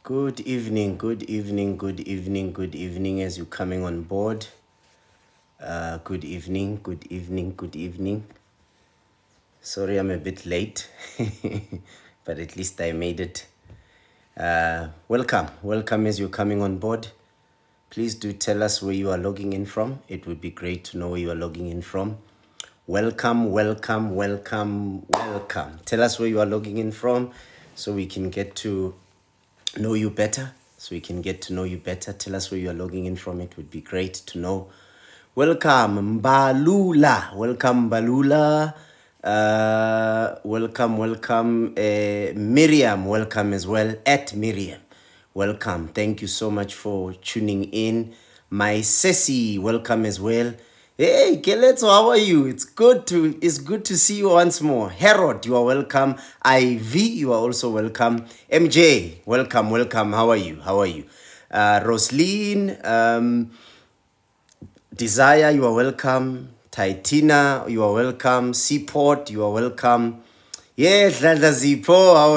Good evening, good evening, good evening, good evening as you're coming on board. Good evening, good evening, good evening. Sorry I'm a bit late, but at least I made it. Welcome as you're coming on board. Please do tell us where you are logging in from. It would be great to know where you are logging in from. Welcome. Tell us where you are logging in from so we can get to know you better. Tell us where you are logging in from. It would be great to know. Welcome, Mbalula. Welcome, Miriam. Welcome as well, at Miriam. Welcome. Thank you so much for tuning in. My Ceci, welcome as well. Hey, Keleto, how are you? It's good to see you once more. Herod, you are welcome. IV, you are also welcome. MJ, welcome. How are you? Roslyn, Desire, you are welcome. Titina, you are welcome. Seaport, you are welcome. Yes, Dada Zipo, how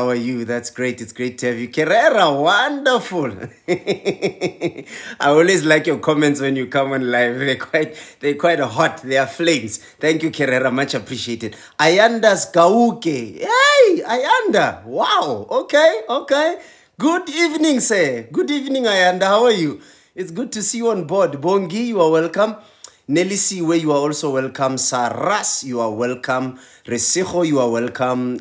are you? That's great. It's great to have you. Kerera, wonderful. I always like your comments when you come on live. They're quite hot. They are flames. Thank you, Kerera. Much appreciated. Ayanda Skauke. Hey, Ayanda. Wow. Okay. Good evening, sir. Good evening, Ayanda. How are you? It's good to see you on board. Bongi, you are welcome. Nelly Siwe, you are also welcome. Saras, you are welcome. Resejo, you are welcome.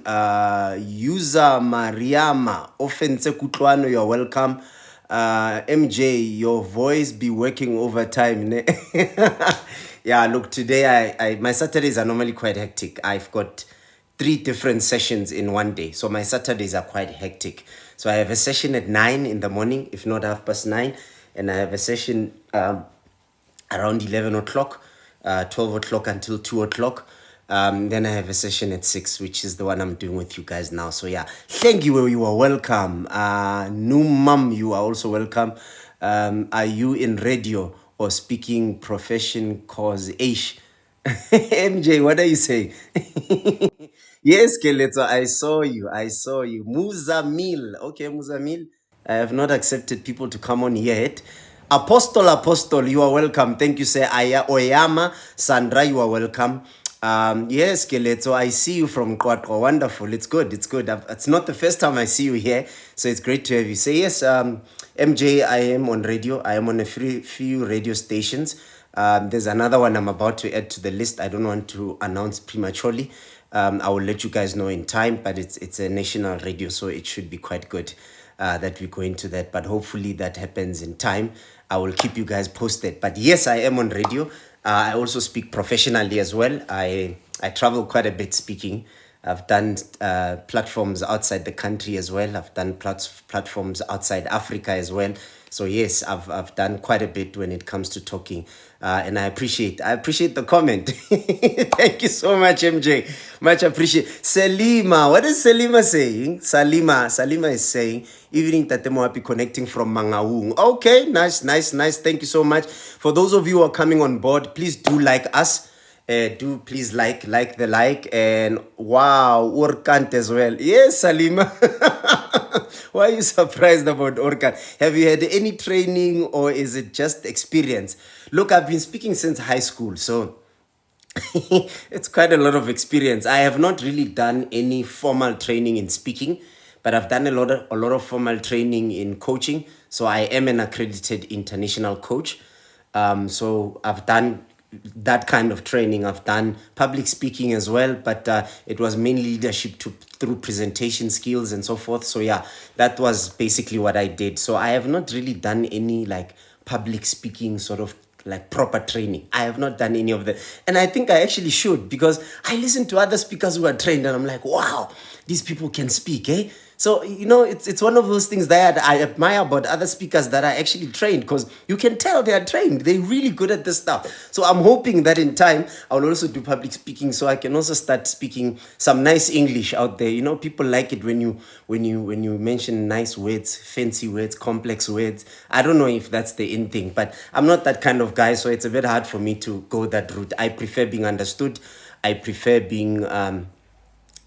User Mariama, Offense Kutlwano, you are welcome. MJ, your voice be working overtime. Ne? Yeah, look, today my Saturdays are normally quite hectic. I've got 3 different sessions in one day. So my Saturdays are quite hectic. So I have a session at 9 in the morning, if not 9:30. And I have a session around 11 o'clock, 12 o'clock until 2 o'clock. Then I have a session at 6, which is the one I'm doing with you guys now. So yeah, thank you. You are welcome. Numam, you are also welcome. Are you in radio or speaking profession cause ish? MJ, what are you saying? Yes, Keleto, I saw you. Muzamil. Okay, Muzamil. I have not accepted people to come on yet. Apostle, you are welcome. Thank you, sir. Oyama, Sandra, you are welcome. Yes, Keleto, I see you from Kwatko. Wonderful. It's good. It's not the first time I see you here, so it's great to have you. Say yes, MJ, I am on radio. I am on a few radio stations. There's another one I'm about to add to the list. I don't want to announce prematurely. I will let you guys know in time, but it's a national radio, so it should be quite good that we go into that. But hopefully that happens in time. I will keep you guys posted. But yes, I am on radio. I also speak professionally as well. I travel quite a bit speaking. I've done platforms outside the country as well. I've done platforms outside Africa as well. So yes, I've done quite a bit when it comes to talking, and I appreciate the comment. Thank you so much, MJ. Much appreciate. Selima, what is Selima saying? Salima is saying, evening Tatemo, happy connecting from Mangaung. Okay, nice. Thank you so much. For those of you who are coming on board, please do like us. Do please like the like, and wow, Orkant as well. Yes, Salima. Why are you surprised about Orkant? Have you had any training or is it just experience? Look, I've been speaking since high school, so it's quite a lot of experience. I have not really done any formal training in speaking, but I've done a lot of formal training in coaching. So I am an accredited international coach. So I've done that kind of training. I've done public speaking as well, but it was mainly leadership through presentation skills and so forth. So yeah, that was basically what I did. So I have not really done any like public speaking sort of like proper training. I have not done any of that. And I think I actually should, because I listen to other speakers who are trained and I'm like, wow, these people can speak, eh? So, it's one of those things that I admire about other speakers that are actually trained, because you can tell they are trained. They're really good at this stuff. So I'm hoping that in time, I'll also do public speaking so I can also start speaking some nice English out there. People like it when you mention nice words, fancy words, complex words. I don't know if that's the in thing, but I'm not that kind of guy, so it's a bit hard for me to go that route. I prefer being understood. I prefer being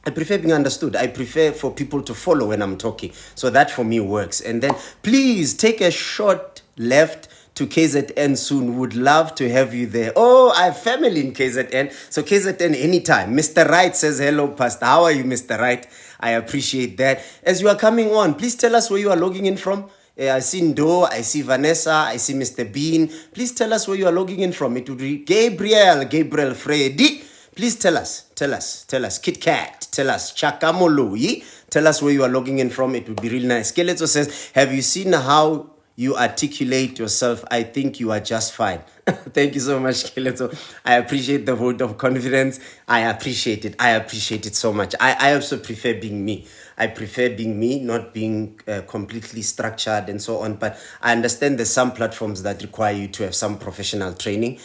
I prefer being understood. I prefer for people to follow when I'm talking. So that for me works. And then please take a short left to KZN soon. Would love to have you there. Oh, I have family in KZN. So KZN anytime. Mr. Wright says, hello, Pastor. How are you, Mr. Wright? I appreciate that. As you are coming on, please tell us where you are logging in from. I see Ndo, I see Vanessa, I see Mr. Bean. Please tell us where you are logging in from. It would be Gabriel Freddy. Please tell us. Kit Kat, tell us. Chakamoloyi, tell us where you are logging in from. It would be really nice. Skeleto says, have you seen how you articulate yourself? I think you are just fine. Thank you so much, Skeleto. I appreciate the vote of confidence. I appreciate it so much. I also prefer being me. I prefer being me, not being completely structured and so on. But I understand there's some platforms that require you to have some professional training.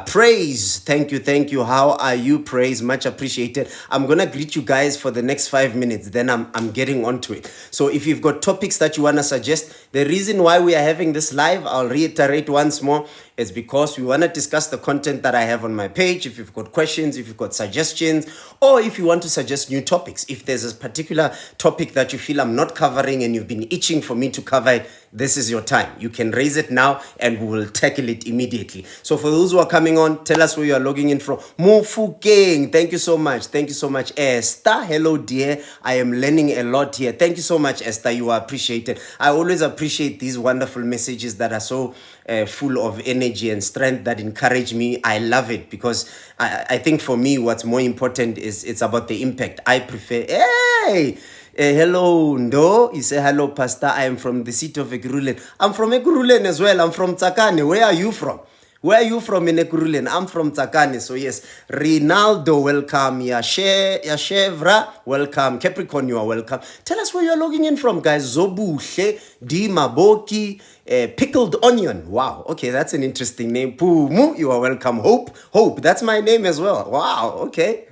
Praise, thank you. How are you? Praise, much appreciated. I'm gonna greet you guys for the next 5 minutes, then I'm getting onto it. So if you've got topics that you wanna suggest, the reason why we are having this live, I'll reiterate once more, is because we want to discuss the content that I have on my page. If you've got questions, if you've got suggestions, or if you want to suggest new topics, if there's a particular topic that you feel I'm not covering and you've been itching for me to cover it, this is your time. You can raise it now and we will tackle it immediately. So for those who are coming on, tell us where you are logging in from. Mufukeng, thank you so much. Esther, hello dear. I am learning a lot here. Thank you so much, Esther. You are appreciated. I always appreciate these wonderful messages that are so full of energy and strength that encourage me. I love it because I think for me what's more important is it's about the impact. I prefer, hey, hello Ndo, you say hello Pastor, I am from the city of Ekurhuleni. I'm from Ekurhuleni as well. I'm from Tsakane. Where are you from? Where are you from in Ekurhuleni? I'm from Tsakane. So yes, Rinaldo, welcome. Yashevra, welcome. Capricorn, you are welcome. Tell us where you are logging in from, guys. Zobuhle, Dimaboki, Pickled Onion. Wow, okay, that's an interesting name. Pumu, you are welcome. Hope, that's my name as well. Wow, okay.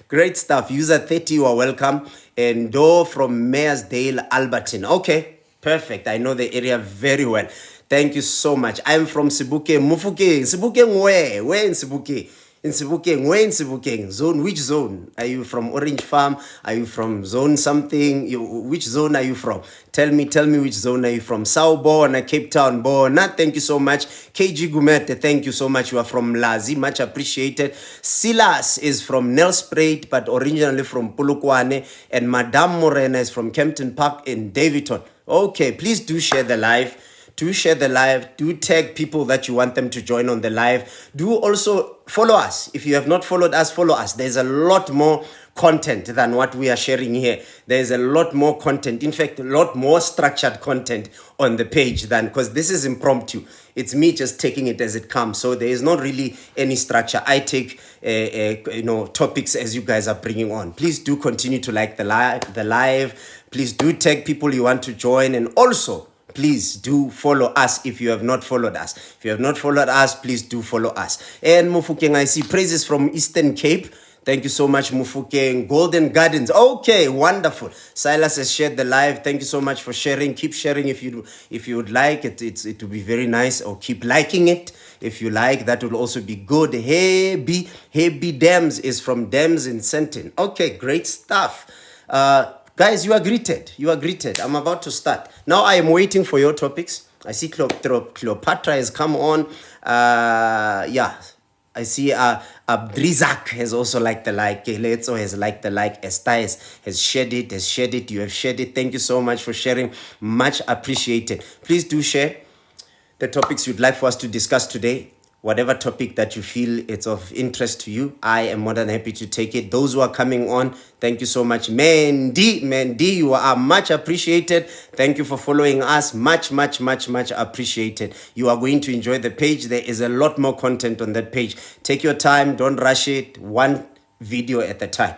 Great stuff. User 30, you are welcome. And Do from Mayorsdale, Alberton. Okay, perfect. I know the area very well. Thank you so much. I'm from Sibuke, Mufuke. Sibuke where? Where in Sibuke? In Sibuke, where in Sibuke? Zone, which zone? Are you from Orange Farm? Are you from zone something? Which zone are you from? Tell me which zone are you from? Sawubona, Cape Town, Bona. Thank you so much. KG Gumete, thank you so much. You are from Lazi, much appreciated. Silas is from Nelspruit, but originally from Polokwane. And Madame Morena is from Kempton Park in Davidton. Okay, please do share the live. Do share the live. Do tag people that you want them to join on the live. Do also follow us. If you have not followed us, follow us. There's a lot more content than what we are sharing here. There's a lot more content. In fact, a lot more structured content on the page than, because this is impromptu. It's me just taking it as it comes. So there is not really any structure. I take topics as you guys are bringing on. Please do continue to like the live. Please do tag people you want to join, and also please do follow us if you have not followed us. If you have not followed us, please do follow us. And Mufukeng, I see praises from Eastern Cape. Thank you so much, Mufukeng. Golden Gardens. Okay, wonderful. Silas has shared the live. Thank you so much for sharing. Keep sharing if you would like. It would be very nice. Or keep liking it if you like. That will also be good. Hey B Dems is from Dems in Sentin. Okay, great stuff. Guys, you are greeted. I'm about to start. Now I am waiting for your topics. I see Cleopatra has come on. Yeah. I see Abdrizak has also liked the like. Keletso has liked the like. Esther has shared it. You have shared it. Thank you so much for sharing. Much appreciated. Please do share the topics you'd like for us to discuss today. Whatever topic that you feel it's of interest to you, I am more than happy to take it. Those who are coming on, thank you so much. Mandy, you are much appreciated. Thank you for following us. Much appreciated. You are going to enjoy the page. There is a lot more content on that page. Take your time. Don't rush it. One video at a time.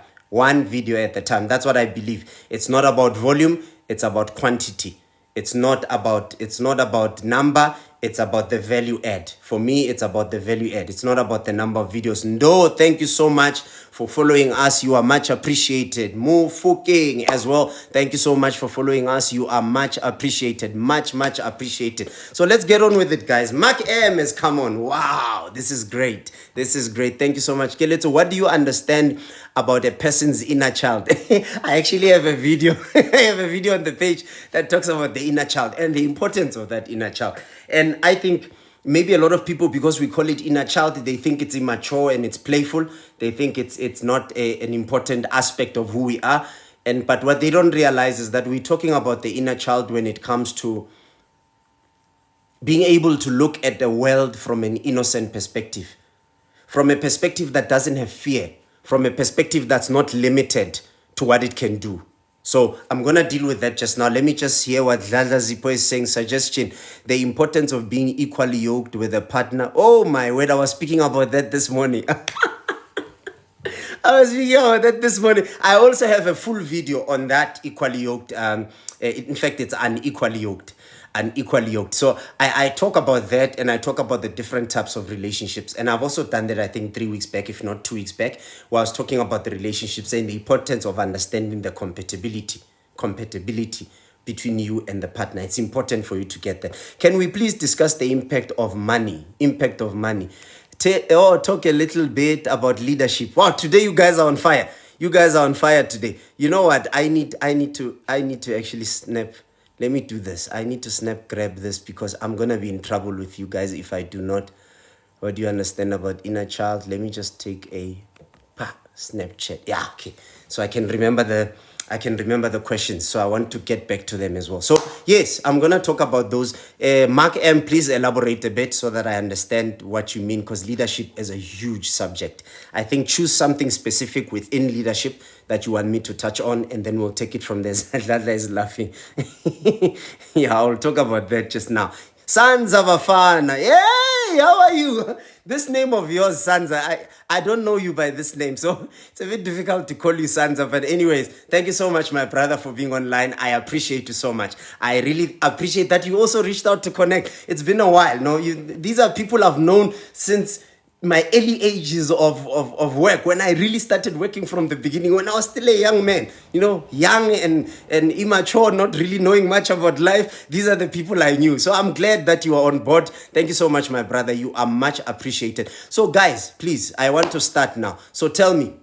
That's what I believe. It's not about volume. It's about quantity. It's not about number. It's about the value add. For me, it's about the value add. It's not about the number of videos. No, thank you so much for following us. You are much appreciated. Mu Fuking as well. Thank you so much for following us. You are much appreciated. Much appreciated. So let's get on with it, guys. Mark M has come on. Wow, this is great. This is great. Thank you so much. Keleto, what do you understand about a person's inner child? I actually have a video. I have a video on the page that talks about the inner child and the importance of that inner child. And I think maybe a lot of people, because we call it inner child, they think it's immature and it's playful. They think it's not an important aspect of who we are. But what they don't realize is that we're talking about the inner child when it comes to being able to look at the world from an innocent perspective, from a perspective that doesn't have fear, from a perspective that's not limited to what it can do. So I'm going to deal with that just now. Let me just hear what Dladla Zipho is saying. Suggestion, the importance of being equally yoked with a partner. Oh my word, I was speaking about that this morning. I was speaking about that this morning. I also have a full video on that equally yoked. In fact, it's unequally yoked. Unequally yoked. So I talk about that, and I talk about the different types of relationships. And I've also done that, I think, 3 weeks back, if not 2 weeks back, where I was talking about the relationships and the importance of understanding the compatibility between you and the partner. It's important for you to get that. Can we please discuss the impact of money? Impact of money. Talk a little bit about leadership. Wow, today you guys are on fire. You guys are on fire today. You know what? I need to actually snap. Let me do this. I need to snap grab this, because I'm going to be in trouble with you guys if I do not. What do you understand about inner child? Let me just take a Snapchat. Yeah, okay. So I can remember the questions. So I want to get back to them as well. So yes, I'm going to talk about those. Mark M, please elaborate a bit so that I understand what you mean, because leadership is a huge subject. I think choose something specific within leadership that you want me to touch on, and then we'll take it from there. Dladla is laughing. Yeah, I'll talk about that just now. Sons of Afana. Yay! How are you? This name of yours, Sansa, I don't know you by this name, so it's a bit difficult to call you Sansa. But anyways, thank you so much, my brother, for being online. I appreciate you so much. I really appreciate that you also reached out to connect. It's been a while. No, these are people I've known since my early ages of work, when I really started working from the beginning, when I was still a young man, young and immature, not really knowing much about life. These are the people I knew. So I'm glad that you are on board. Thank you so much, my brother. You are much appreciated. So guys, please, I want to start now. So tell me,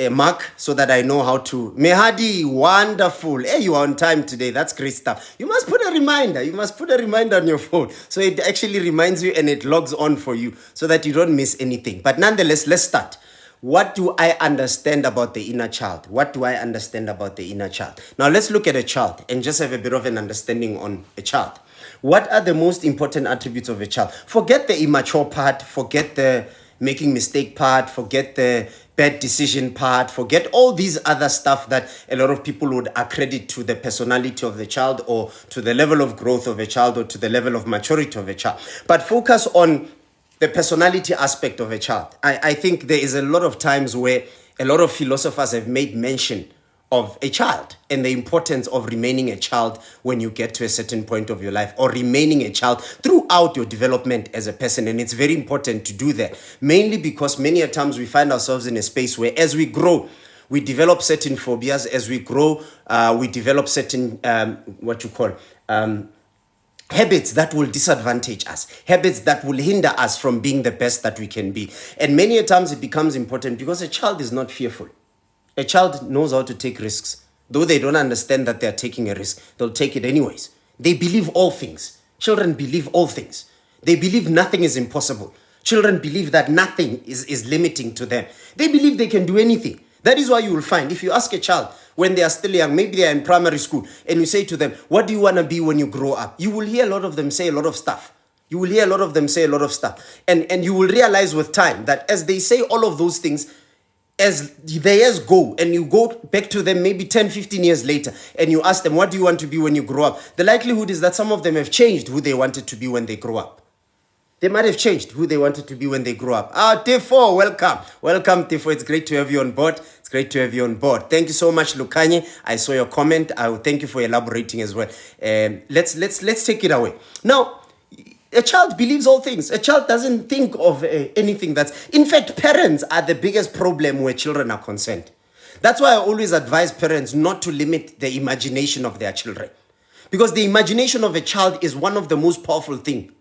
Mark, so that I know how to. Mehadi, wonderful. Hey, you are on time today. That's great stuff. You must put a reminder. You must put a reminder on your phone, so it actually reminds you and it logs on for you, so that you don't miss anything. But nonetheless, let's start. What do I understand about the inner child? What do I understand about the inner child? Now let's look at a child and just have a bit of an understanding on a child. What are the most important attributes of a child? Forget the immature part. Forget the making mistake part. Forget the bad decision part, forget all these other stuff that a lot of people would accredit to the personality of the child, or to the level of growth of a child, or to the level of maturity of a child. But focus on the personality aspect of a child. I think there is a lot of times where a lot of philosophers have made mention of a child and the importance of remaining a child when you get to a certain point of your life, or remaining a child throughout your development as a person. And it's very important to do that, mainly because many a times we find ourselves in a space where, as we grow, we develop certain phobias. As we grow, we develop certain habits that will disadvantage us, habits that will hinder us from being the best that we can be. And many a times it becomes important because a child is not fearful. A child knows how to take risks. Though they don't understand that they're taking a risk, they'll take it anyways. They believe all things. Children believe all things. They believe nothing is impossible. Children believe that nothing is limiting to them. They believe they can do anything. That is why you will find, if you ask a child when they are still young, maybe they are in primary school, and you say to them, what do you want to be when you grow up? You will hear a lot of them say a lot of stuff. You will hear a lot of them say a lot of stuff. And you will realize with time that as they say all of those things, as the years go, and you go back to them maybe 10, 15 years later, and you ask them, what do you want to be when you grow up? The likelihood is that some of them have changed who they wanted to be when they grow up. They might have changed who they wanted to be when they grew up. Tifo, welcome. Welcome, Tifo. It's great to have you on board. It's great to have you on board. Thank you so much, Lukanye. I saw your comment. I will thank you for elaborating as well. Let's take it away. Now, a child believes all things. A child doesn't think of anything that's... In fact, parents are the biggest problem where children are concerned. That's why I always advise parents not to limit the imagination of their children. Because the imagination of a child is one of the most powerful things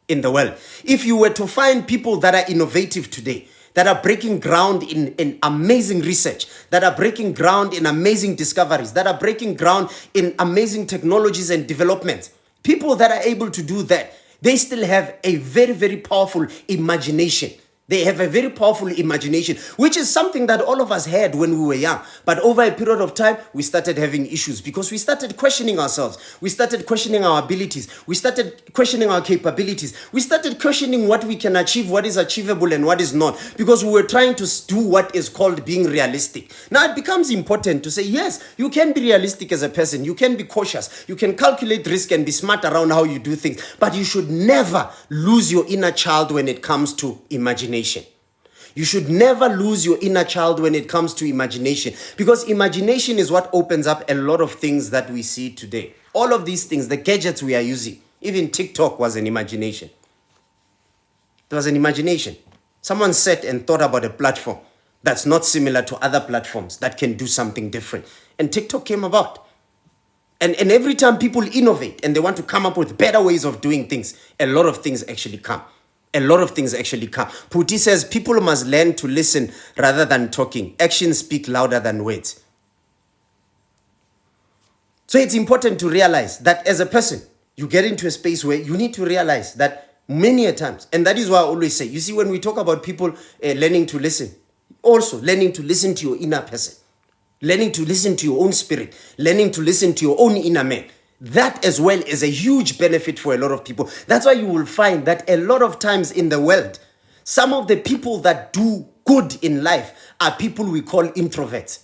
in the world. If you were to find people that are innovative today, that are breaking ground in amazing research, that are breaking ground in amazing discoveries, that are breaking ground in amazing technologies and developments, people that are able to do that, they still have a very, very powerful imagination. They have a very powerful imagination, which is something that all of us had when we were young. But over a period of time, we started having issues because we started questioning ourselves. We started questioning our abilities. We started questioning our capabilities. We started questioning what we can achieve, what is achievable and what is not, because we were trying to do what is called being realistic. Now, it becomes important to say, yes, you can be realistic as a person. You can be cautious. You can calculate risk and be smart around how you do things. But you should never lose your inner child when it comes to imagination. You should never lose your inner child when it comes to imagination, because imagination is what opens up a lot of things that we see today. All of these things, the gadgets we are using, even TikTok was an imagination. It was an imagination. Someone sat and thought about a platform that's not similar to other platforms that can do something different. And TikTok came about. And every time people innovate and they want to come up with better ways of doing things, a lot of things actually come. A lot of things actually come. Puti says, people must learn to listen rather than talking. Actions speak louder than words. So it's important to realize that as a person, you get into a space where you need to realize that many a times, and that is why I always say, you see, when we talk about people learning to listen, also learning to listen to your inner person, learning to listen to your own spirit, learning to listen to your own inner man. That as well is a huge benefit for a lot of people. That's why you will find that a lot of times in the world, some of the people that do good in life are people we call introverts.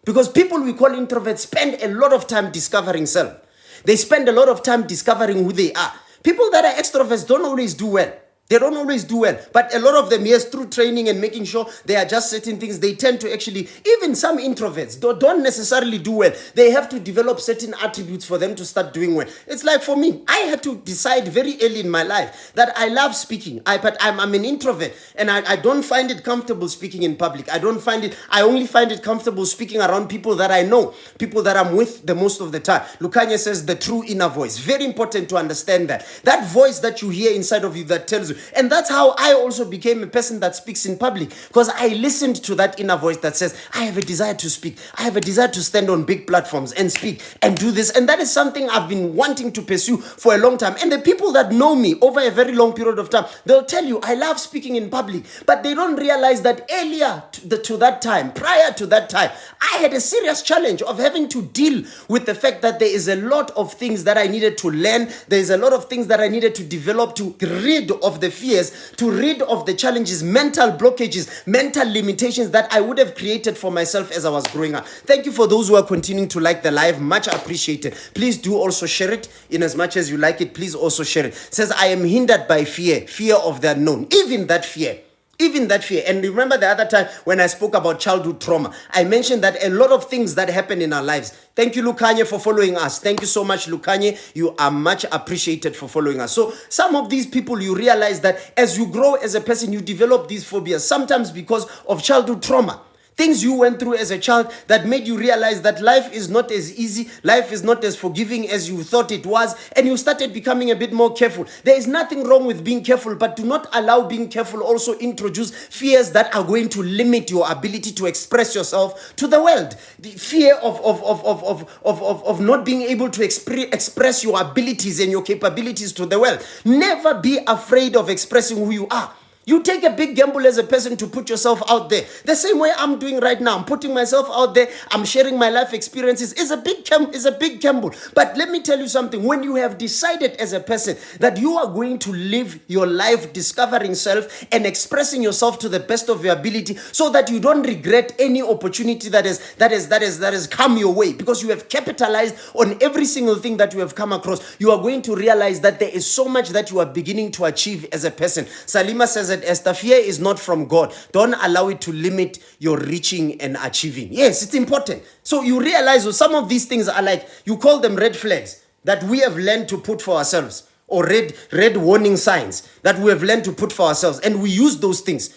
Because people we call introverts spend a lot of time discovering self. They spend a lot of time discovering who they are. People that are extroverts don't always do well. They don't always do well. But a lot of them, yes, through training and making sure they adjust certain things, they tend to actually, even some introverts don't necessarily do well. They have to develop certain attributes for them to start doing well. It's like for me, I had to decide very early in my life that I love speaking. But I'm an introvert and I don't find it comfortable speaking in public. I only find it comfortable speaking around people that I know, people that I'm with the most of the time. Lukanya says the true inner voice. Very important to understand that. That voice that you hear inside of you that tells you. And that's how I also became a person that speaks in public, because I listened to that inner voice that says, I have a desire to speak. I have a desire to stand on big platforms and speak and do this. And that is something I've been wanting to pursue for a long time. And the people that know me over a very long period of time, they'll tell you, I love speaking in public. But they don't realize that earlier to that time, prior to that time, I had a serious challenge of having to deal with the fact that there is a lot of things that I needed to learn. There is a lot of things that I needed to develop to rid of the fears, to rid of the challenges, mental blockages, mental limitations that I would have created for myself as I was growing up. Thank you for those who are continuing to like the live. Much appreciated. Please do also share it. In as much as you like it, please also share it. It says, I am hindered by fear of the unknown. Even that fear. And remember the other time when I spoke about childhood trauma, I mentioned that a lot of things that happen in our lives. Thank you, Lukanye, for following us. Thank you so much, Lukanye. You are much appreciated for following us. So some of these people, you realize that as you grow as a person, you develop these phobias, sometimes because of childhood trauma. Things you went through as a child that made you realize that life is not as easy, life is not as forgiving as you thought it was, and you started becoming a bit more careful. There is nothing wrong with being careful, but do not allow being careful also introduce fears that are going to limit your ability to express yourself to the world. The fear of not being able to express your abilities and your capabilities to the world. Never be afraid of expressing who you are. You take a big gamble as a person to put yourself out there. The same way I'm doing right now. I'm putting myself out there. I'm sharing my life experiences. It's a big gamble. But let me tell you something. When you have decided as a person that you are going to live your life discovering self and expressing yourself to the best of your ability, so that you don't regret any opportunity that has come your way, because you have capitalized on every single thing that you have come across, you are going to realize that there is so much that you are beginning to achieve as a person. Salima says that Esther, fear is not from God. Don't allow it to limit your reaching and achieving. Yes, it's important. So you realize some of these things are like, you call them red flags that we have learned to put for ourselves, or red warning signs that we have learned to put for ourselves, and we use those things.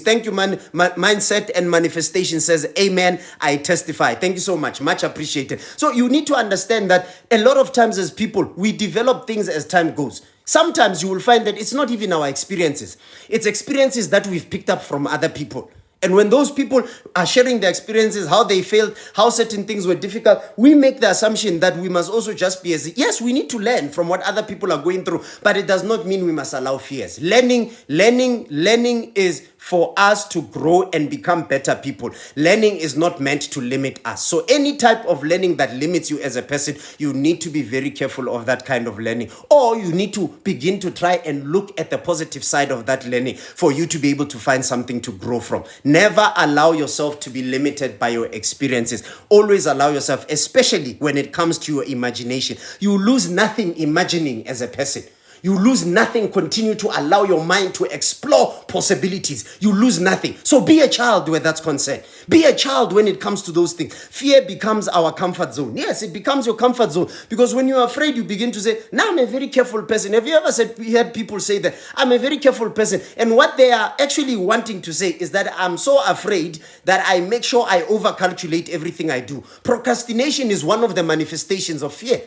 Thank you, man. Mindset and manifestation says, amen, I testify. Thank you so much. Much appreciated. So you need to understand that a lot of times as people, we develop things as time goes. Sometimes you will find that it's not even our experiences. It's experiences that we've picked up from other people. And when those people are sharing their experiences, how they failed, how certain things were difficult, we make the assumption that we must also just be as, yes, we need to learn from what other people are going through, but it does not mean we must allow fears. Learning is for us to grow and become better people. Learning is not meant to limit us. So any type of learning that limits you as a person, you need to be very careful of that kind of learning. Or you need to begin to try and look at the positive side of that learning for you to be able to find something to grow from. Never allow yourself to be limited by your experiences. Always allow yourself, especially when it comes to your imagination. You lose nothing imagining as a person. You lose nothing. Continue to allow your mind to explore possibilities. You lose nothing. So be a child where that's concerned. Be a child when it comes to those things. Fear becomes our comfort zone. Yes, it becomes your comfort zone, because when you're afraid, you begin to say, now I'm a very careful person. Have you ever heard people say that? I'm a very careful person. And what they are actually wanting to say is that I'm so afraid that I make sure I overcalculate everything I do. Procrastination is one of the manifestations of fear.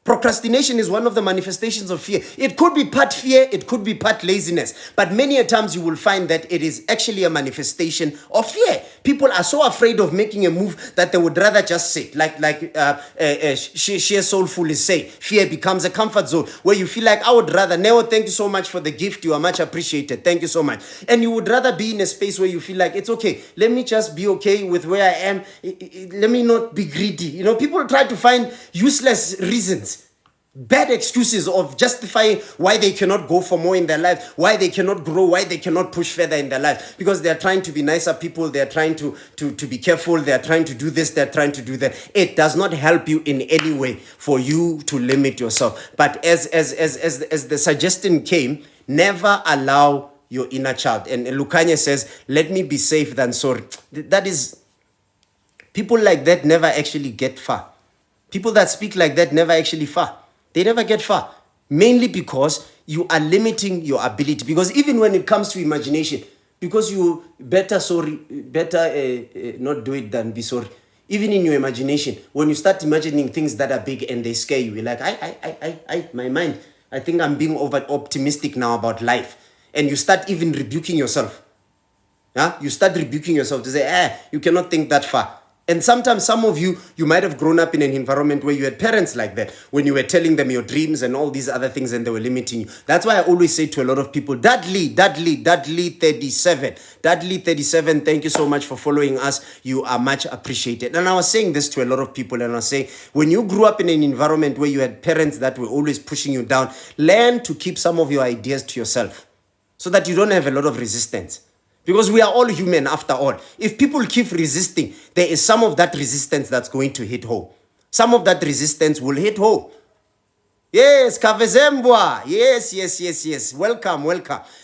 Procrastination is one of the manifestations of fear. It could be part fear, it could be part laziness, but many a times you will find that it is actually a manifestation of fear. People are so afraid of making a move that they would rather just sit. Sheer Soulful is saying, fear becomes a comfort zone where you feel like, I would rather, Neo, thank you so much for the gift. You are much appreciated. Thank you so much. And you would rather be in a space where you feel like, it's okay. Let me just be okay with where I am. Let me not be greedy. You know, people try to find useless reasons, bad excuses of justifying why they cannot go for more in their life, why they cannot grow, why they cannot push further in their life, because they're trying to be nicer people, they're trying to be careful, they're trying to do this, they're trying to do that. It does not help you in any way for you to limit yourself. But as the suggestion came, never allow your inner child. And Lukanya says, let me be safe than sorry. That is, people like that never actually get far. People that speak like that never actually far. They never get far, mainly because you are limiting your ability. Because even when it comes to imagination, because you better not do it than be sorry. Even in your imagination, when you start imagining things that are big and they scare you, you're like, my mind, I think I'm being over optimistic now about life. And you start even rebuking yourself. Yeah? You start rebuking yourself to say, you cannot think that far. And sometimes some of you might have grown up in an environment where you had parents like that, when you were telling them your dreams and all these other things and they were limiting you. That's why I always say to a lot of people, Dudley 37, thank you so much for following us. You are much appreciated. And I was saying this to a lot of people, and I was saying, when you grew up in an environment where you had parents that were always pushing you down, learn to keep some of your ideas to yourself so that you don't have a lot of resistance. Because we are all human after all. If people keep resisting, there is some of that resistance that's going to hit home. Some of that resistance will hit home. Yes, Kavezembwa. Yes. Welcome.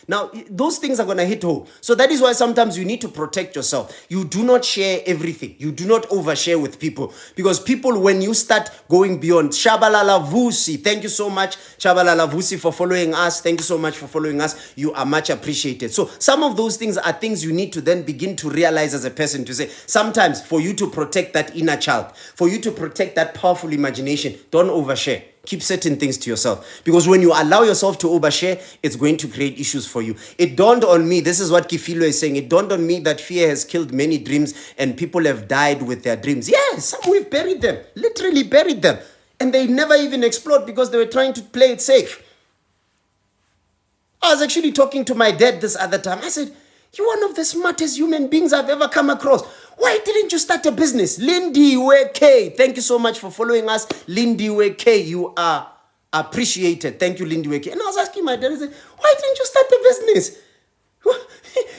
Now, those things are going to hit home. So that is why sometimes you need to protect yourself. You do not share everything. You do not overshare with people. Because people, when you start going beyond, Shabalala Vusi, thank you so much, Shabalala Vusi, for following us. Thank you so much for following us. You are much appreciated. So some of those things are things you need to then begin to realize as a person, to say, sometimes for you to protect that inner child, for you to protect that powerful imagination, don't overshare. Keep certain things to yourself. Because when you allow yourself to overshare, it's going to create issues for you. It dawned on me, this is what Kifilo is saying, it dawned on me that fear has killed many dreams and people have died with their dreams. Yes, some we've buried them, literally buried them. And they never even explored because they were trying to play it safe. I was actually talking to my dad this other time. I said, you're one of the smartest human beings I've ever come across. Why didn't you start a business? Lindiwe K, thank you so much for following us. Lindiwe K, you are appreciated. Thank you, Lindiwe K. And I was asking my dad, I said, why didn't you start a business?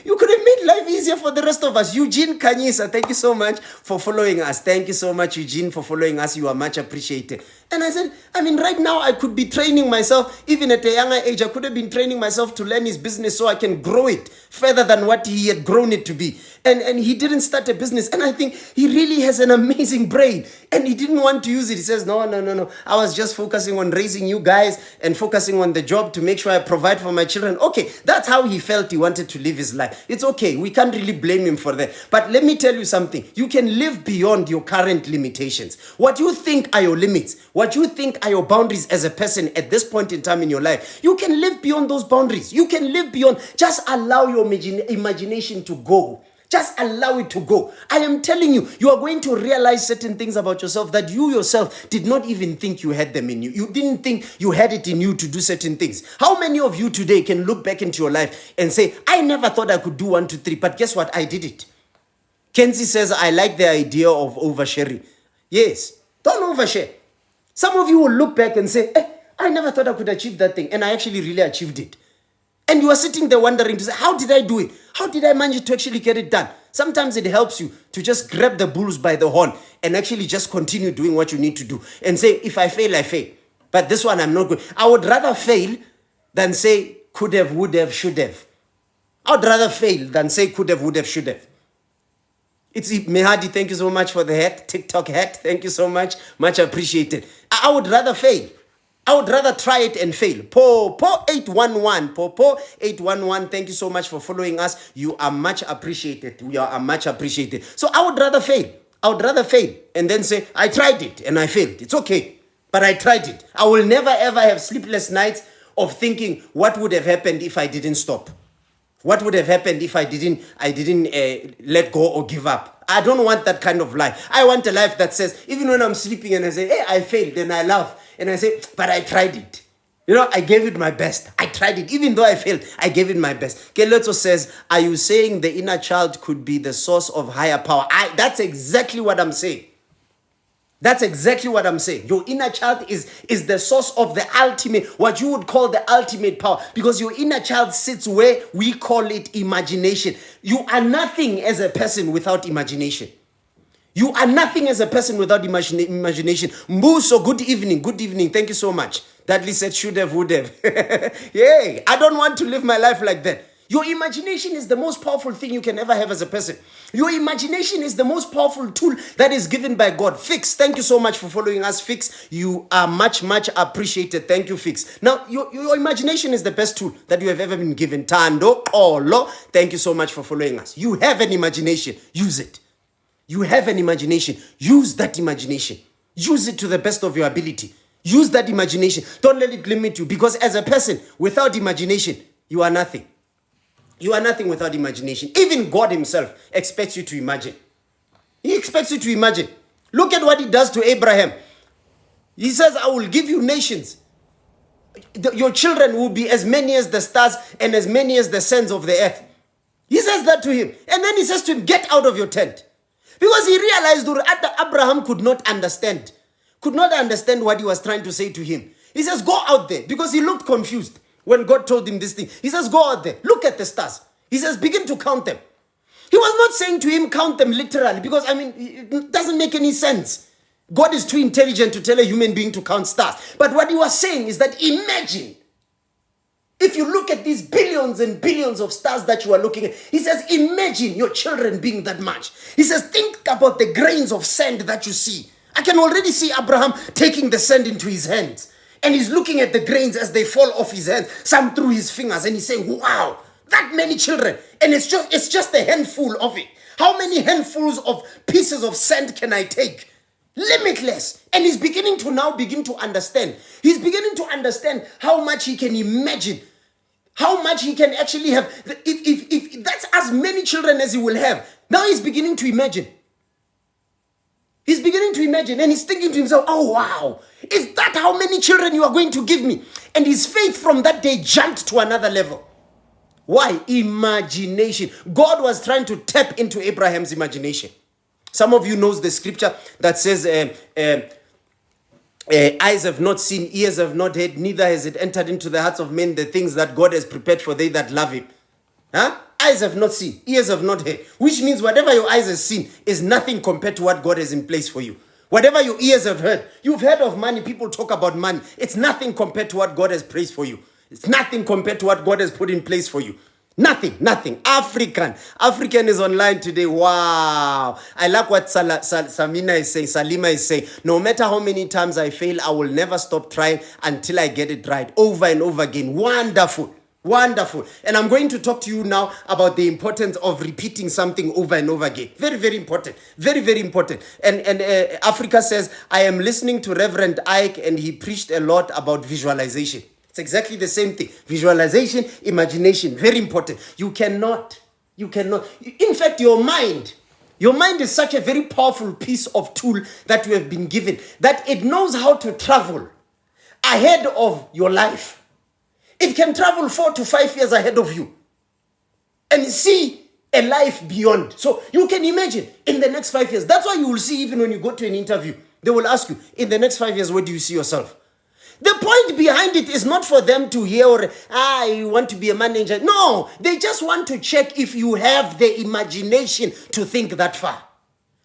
You could have made life easier for the rest of us. Eugene Kanyisa, thank you so much for following us. Thank you so much, Eugene, for following us. You are much appreciated. And I said, I mean, right now I could be training myself, even at a younger age, I could have been training myself to learn his business so I can grow it further than what he had grown it to be. And he didn't start a business. And I think he really has an amazing brain. And he didn't want to use it. He says, no. I was just focusing on raising you guys and focusing on the job to make sure I provide for my children. Okay, that's how he felt he wanted to live his life. It's okay. We can't really blame him for that. But let me tell you something. You can live beyond your current limitations. What you think are your limits, what you think are your boundaries as a person at this point in time in your life, you can live beyond those boundaries. You can live beyond. Just allow your imagination to go. Just allow it to go. I am telling you, you are going to realize certain things about yourself that you yourself did not even think you had them in you. You didn't think you had it in you to do certain things. How many of you today can look back into your life and say, I never thought I could do 1, 2, 3, but guess what? I did it. Kenzie says, I like the idea of oversharing. Yes, don't overshare. Some of you will look back and say, I never thought I could achieve that thing, and I actually really achieved it. And you are sitting there wondering to say, how did I do it? How did I manage to actually get it done? Sometimes it helps you to just grab the bulls by the horn and actually just continue doing what you need to do and say, if I fail, I fail. But this one, I'm not good. I would rather fail than say could have, would have, should have. I would rather fail than say could have, would have, should have. It's Mehadi, thank you so much for the hat. TikTok hat, thank you so much. Much appreciated. I would rather fail. I would rather try it and fail. Po811. Po811. Thank you so much for following us. You are much appreciated. We are much appreciated. So I would rather fail. I would rather fail and then say, I tried it and I failed. It's okay. But I tried it. I will never ever have sleepless nights of thinking what would have happened if I didn't stop. What would have happened if I didn't let go or give up? I don't want that kind of life. I want a life that says, even when I'm sleeping and I say, hey, I failed, then I laugh. And I say, but I tried it. You know, I gave it my best. I tried it. Even though I failed, I gave it my best. Keletso says, are you saying the inner child could be the source of higher power? That's exactly what I'm saying. That's exactly what I'm saying. Your inner child is the source of the ultimate, what you would call the ultimate power. Because your inner child sits where we call it imagination. You are nothing as a person without imagination. You are nothing as a person without imagination. Mbuso, good evening. Good evening. Thank you so much. Dudley said, should have, would have. Yay. I don't want to live my life like that. Your imagination is the most powerful thing you can ever have as a person. Your imagination is the most powerful tool that is given by God. Fix, thank you so much for following us. Fix, you are much, much appreciated. Thank you, Fix. Now, your imagination is the best tool that you have ever been given. Tando, Olo, thank you so much for following us. You have an imagination. Use it. You have an imagination. Use that imagination. Use it to the best of your ability. Use that imagination. Don't let it limit you. Because as a person, without imagination, you are nothing. You are nothing without imagination. Even God himself expects you to imagine. He expects you to imagine. Look at what he does to Abraham. He says, I will give you nations. Your children will be as many as the stars and as many as the sands of the earth. He says that to him. And then he says to him, get out of your tent. Because he realized that Abraham could not understand what he was trying to say to him. He says, go out there. Because he looked confused when God told him this thing. He says, go out there. Look at the stars. He says, begin to count them. He was not saying to him, count them literally. Because, it doesn't make any sense. God is too intelligent to tell a human being to count stars. But what he was saying is that imagine, if you look at these billions and billions of stars that you are looking at, he says, imagine your children being that much. He says, think about the grains of sand that you see. I can already see Abraham taking the sand into his hands. And he's looking at the grains as they fall off his hands, some through his fingers. And he's saying, wow, that many children. And it's just a handful of it. How many handfuls of pieces of sand can I take? Limitless. And he's beginning to understand. He's beginning to understand how much he can imagine. How much he can actually have. If that's as many children as he will have. Now he's beginning to imagine. He's beginning to imagine, and he's thinking to himself, oh, wow, is that how many children you are going to give me? And his faith from that day jumped to another level. Why? Imagination. God was trying to tap into Abraham's imagination. Some of you knows the scripture that says, eyes have not seen, ears have not heard, neither has it entered into the hearts of men the things that God has prepared for they that love him. Huh? Eyes have not seen, ears have not heard, which means whatever your eyes have seen is nothing compared to what God has in place for you. Whatever your ears have heard, you've heard of money, people talk about money. It's nothing compared to what God has placed for you. It's nothing compared to what God has put in place for you. Nothing. African is online today. Wow. I like what Salima is saying. No matter how many times I fail, I will never stop trying until I get it right over and over again. Wonderful. And I'm going to talk to you now about the importance of repeating something over and over again. Very important. Very important. And Africa says, I am listening to Reverend Ike and he preached a lot about visualization. It's exactly the same thing. Visualization, imagination, very important. You cannot. In fact, your mind is such a very powerful piece of tool that you have been given, that it knows how to travel ahead of your life. It can travel 4 to 5 years ahead of you and see a life beyond. So you can imagine in the next 5 years. That's why you will see, even when you go to an interview, they will ask you, in the next 5 years, where do you see yourself? The point behind it is not for them to hear, you want to be a manager. No, they just want to check if you have the imagination to think that far.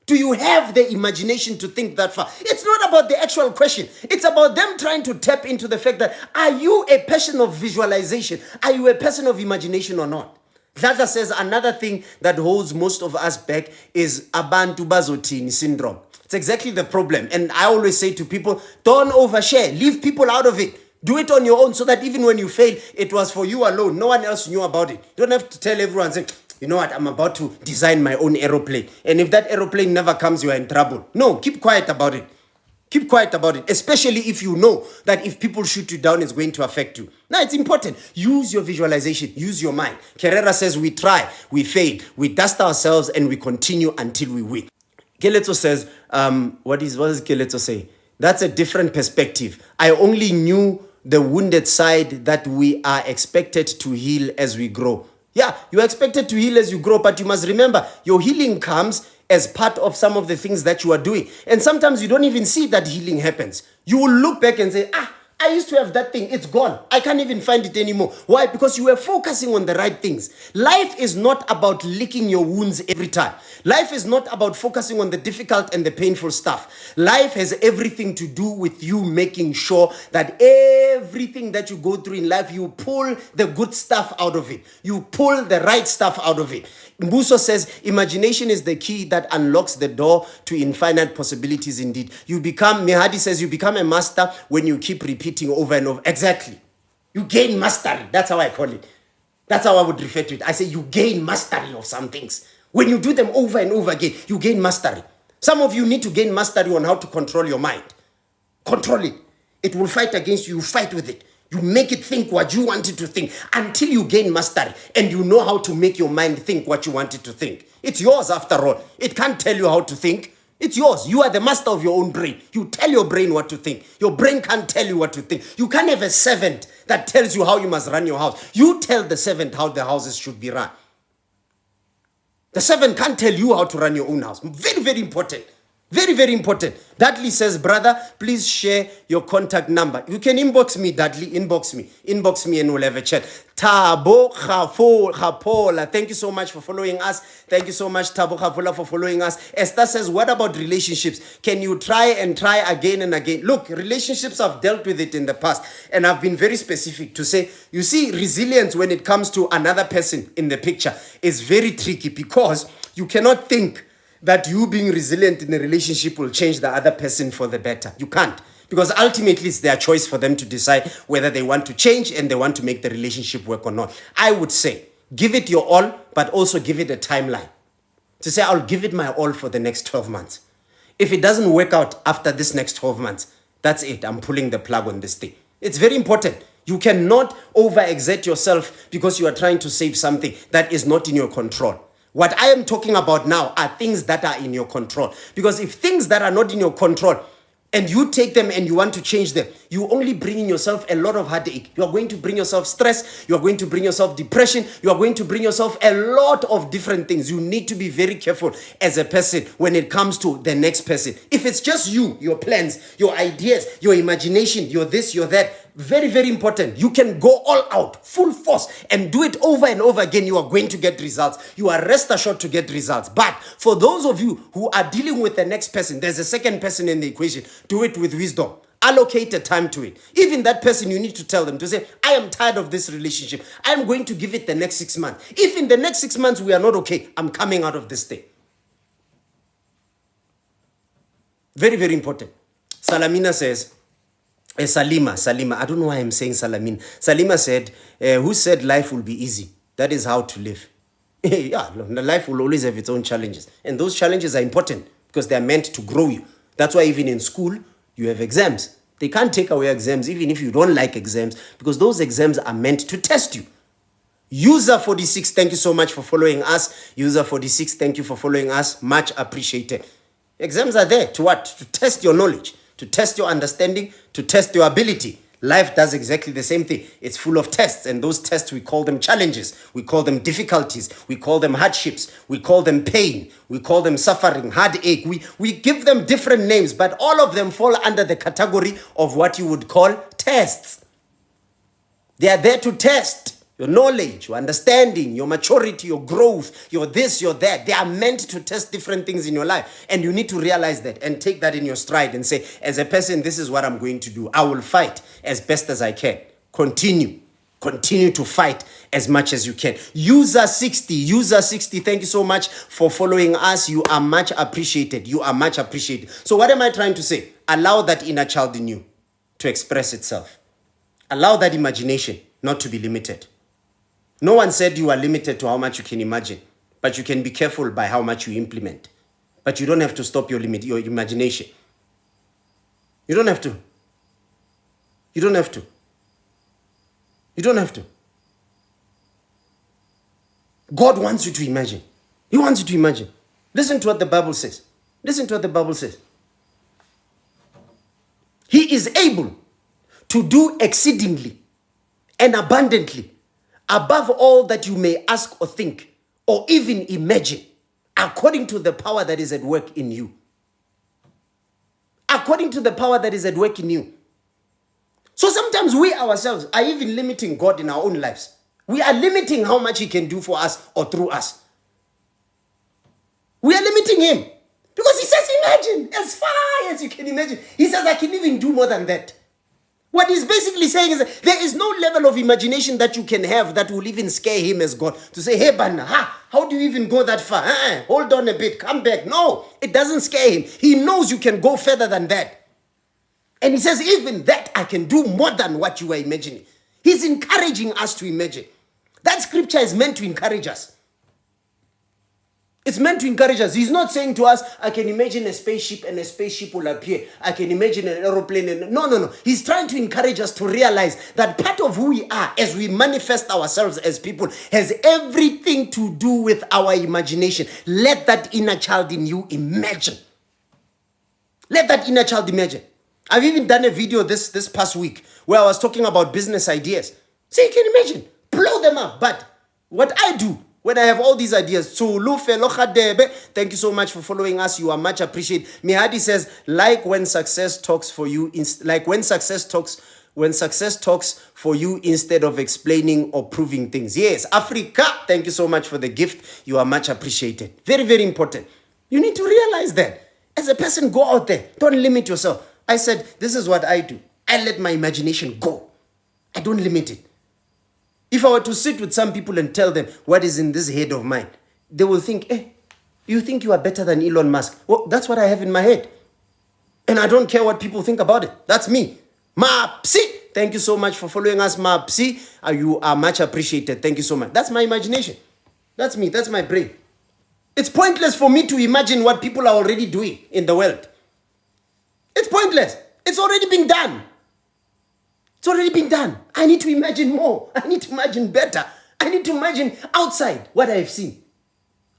Do you have the imagination to think that far? It's not about the actual question. It's about them trying to tap into the fact that, are you a person of visualization? Are you a person of imagination or not? Dladla says another thing that holds most of us back is abantu bazotini syndrome. It's exactly the problem. And I always say to people, don't overshare. Leave people out of it. Do it on your own so that even when you fail, it was for you alone. No one else knew about it. You don't have to tell everyone, say, you know what, I'm about to design my own aeroplane. And if that aeroplane never comes, you are in trouble. No, keep quiet about it. Keep quiet about it, especially if you know that if people shoot you down, it's going to affect you. Now, it's important. Use your visualization. Use your mind. Carrera says we try, we fail, we dust ourselves, and we continue until we win. Keletso says, what does Keletso say? That's a different perspective. I only knew the wounded side that we are expected to heal as we grow. Yeah, you're expected to heal as you grow, but you must remember, your healing comes as part of some of the things that you are doing. And sometimes you don't even see that healing happens. You will look back and say, I used to have that thing. It's gone. I can't even find it anymore. Why? Because you were focusing on the right things. Life is not about licking your wounds every time. Life is not about focusing on the difficult and the painful stuff. Life has everything to do with you making sure that everything that you go through in life, you pull the good stuff out of it. You pull the right stuff out of it. Mbuso says, imagination is the key that unlocks the door to infinite possibilities indeed. Mehadi says, you become a master when you keep repeating over and over. Exactly. You gain mastery. That's how I call it. That's how I would refer to it. I say you gain mastery of some things. When you do them over and over again, you gain mastery. Some of you need to gain mastery on how to control your mind. Control it. It will fight against you. You fight with it. You make it think what you want it to think until you gain mastery and you know how to make your mind think what you want it to think. It's yours after all. It can't tell you how to think. It's yours. You are the master of your own brain. You tell your brain what to think. Your brain can't tell you what to think. You can't have a servant that tells you how you must run your house. You tell the servant how the houses should be run. The servant can't tell you how to run your own house. Very important. Very important. Dudley says, brother, please share your contact number. You can inbox me, Dudley. Inbox me and we'll have a chat. Tabo Khapola. Thank you so much for following us. Thank you so much, Tabo Khapola, for following us. Esther says, what about relationships? Can you try again and again? Look, relationships, I've dealt with it in the past. And I've been very specific to say, you see, resilience when it comes to another person in the picture is very tricky because you cannot think that you being resilient in a relationship will change the other person for the better. You can't. Because ultimately it's their choice for them to decide whether they want to change and they want to make the relationship work or not. I would say, give it your all, but also give it a timeline. To say, I'll give it my all for the next 12 months. If it doesn't work out after this next 12 months, that's it. I'm pulling the plug on this thing. It's very important. You cannot overexert yourself because you are trying to save something that is not in your control. What I am talking about now are things that are in your control. Because if things that are not in your control, and you take them and you want to change them, you only bring in yourself a lot of heartache. You are going to bring yourself stress. You are going to bring yourself depression. You are going to bring yourself a lot of different things. You need to be very careful as a person when it comes to the next person. If it's just you, your plans, your ideas, your imagination, your this, your that, very, very important. You can go all out, full force, and do it over and over again. You are going to get results. You are rest assured to get results. But for those of you who are dealing with the next person, there's a second person in the equation. Do it with wisdom. Allocate a time to it. Even that person, you need to tell them to say, I am tired of this relationship. I'm going to give it the next 6 months. If in the next 6 months we are not okay, I'm coming out of this thing. Very, very important. Salamina says, Salima, I don't know why I'm saying Salamin. Salima said, who said life will be easy? That is how to live. Yeah, life will always have its own challenges. And those challenges are important because they are meant to grow you. That's why even in school, you have exams. They can't take away exams even if you don't like exams because those exams are meant to test you. User46, thank you so much for following us. User46, thank you for following us. Much appreciated. Exams are there to what? To test your knowledge, to test your understanding, to test your ability. Life does exactly the same thing. It's full of tests, and those tests, we call them challenges. We call them difficulties. We call them hardships. We call them pain. We call them suffering, heartache. We give them different names, but all of them fall under the category of what you would call tests. They are there to test your knowledge, your understanding, your maturity, your growth, your this, your that. They are meant to test different things in your life. And you need to realize that and take that in your stride and say, as a person, this is what I'm going to do. I will fight as best as I can. Continue to fight as much as you can. User60, thank you so much for following us. You are much appreciated. You are much appreciated. So what am I trying to say? Allow that inner child in you to express itself. Allow that imagination not to be limited. No one said you are limited to how much you can imagine, but you can be careful by how much you implement. But you don't have to stop your imagination. You don't have to. You don't have to. You don't have to. God wants you to imagine. He wants you to imagine. Listen to what the Bible says. Listen to what the Bible says. He is able to do exceedingly and abundantly above all that you may ask or think or even imagine, according to the power that is at work in you. According to the power that is at work in you. So sometimes we ourselves are even limiting God in our own lives. We are limiting how much He can do for us or through us. We are limiting Him because He says, imagine as far as you can imagine. He says, I can even do more than that. What he's basically saying is that there is no level of imagination that you can have that will even scare Him as God. To say, hey, Bana, how do you even go that far? Hold on a bit, come back. No, it doesn't scare Him. He knows you can go further than that. And He says, even that I can do more than what you were imagining. He's encouraging us to imagine. That scripture is meant to encourage us. It's meant to encourage us. He's not saying to us, I can imagine a spaceship and a spaceship will appear. I can imagine an aeroplane. No. He's trying to encourage us to realize that part of who we are as we manifest ourselves as people has everything to do with our imagination. Let that inner child in you imagine. Let that inner child imagine. I've even done a video this past week where I was talking about business ideas. So you can imagine, blow them up. But what I do when I have all these ideas, thank you so much for following us. You are much appreciated. Mihadi says, like when success talks for you, when success talks for you instead of explaining or proving things. Yes, Africa, thank you so much for the gift. You are much appreciated. Very, very important. You need to realize that. As a person, go out there. Don't limit yourself. I said, this is what I do. I let my imagination go. I don't limit it. If I were to sit with some people and tell them what is in this head of mine, they will think, you think you are better than Elon Musk. Well, that's what I have in my head. And I don't care what people think about it. That's me. Mapsi. Thank you so much for following us, Mapsi. You are much appreciated. Thank you so much. That's my imagination. That's me. That's my brain. It's pointless for me to imagine what people are already doing in the world. It's pointless. It's already been done. It's already been done. I need to imagine more. I need to imagine better. I need to imagine outside what I have seen.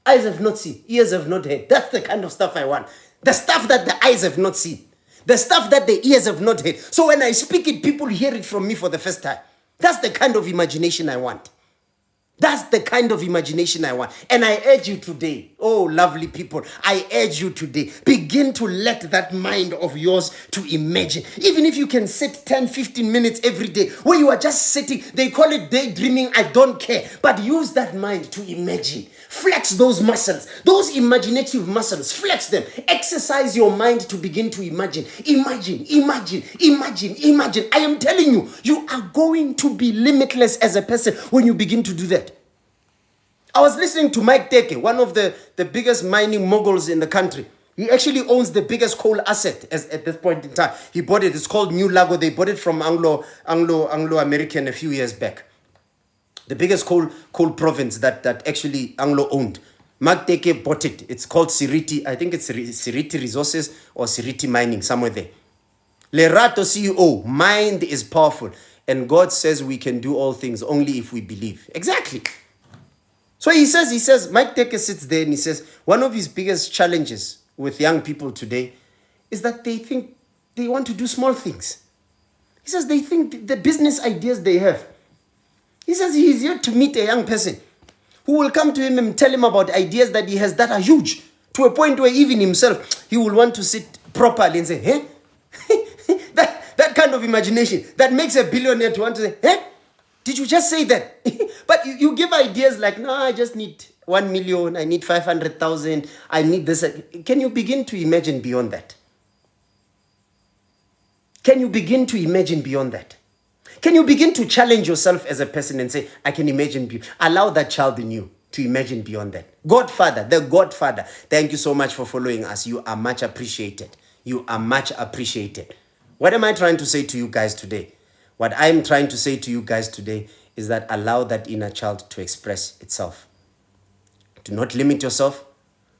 Eyes have not seen, ears have not heard. That's the kind of stuff I want. The stuff that the eyes have not seen. The stuff that the ears have not heard. So when I speak it, people hear it from me for the first time. That's the kind of imagination I want. That's the kind of imagination I want. And I urge you today, oh lovely people, I urge you today, begin to let that mind of yours to imagine. Even if you can sit 10, 15 minutes every day, where you are just sitting, they call it daydreaming, I don't care. But use that mind to imagine. Flex those muscles, those imaginative muscles, flex them. Exercise your mind to begin to imagine. Imagine, imagine, imagine, imagine. I am telling you, you are going to be limitless as a person when you begin to do that. I was listening to Mike Teke, one of the biggest mining moguls in the country. He actually owns the biggest coal asset at this point in time. He bought it. It's called New Lago. They bought it from Anglo-American a few years back. The biggest coal province that actually Anglo owned. Mark Teke bought it. It's called Siriti. I think it's Siriti Resources or Siriti Mining, somewhere there. Lerato CEO, mind is powerful. And God says we can do all things only if we believe. Exactly. So he says, Mike Teke sits there and he says, one of his biggest challenges with young people today is that they think they want to do small things. He says they think the business ideas they have. He says he is yet to meet a young person who will come to him and tell him about ideas that he has that are huge, to a point where even himself, he will want to sit properly and say, hey? that kind of imagination that makes a billionaire to want to say, hey? Did you just say that? But you give ideas like, no, I just need 1 million, I need 500,000, I need this. Can you begin to imagine beyond that? Can you begin to imagine beyond that? Can you begin to challenge yourself as a person and say, I can imagine beyond? Allow that child in you to imagine beyond that. Godfather, the Godfather, thank you so much for following us. You are much appreciated. You are much appreciated. What am I trying to say to you guys today? What I'm trying to say to you guys today is that allow that inner child to express itself. Do not limit yourself.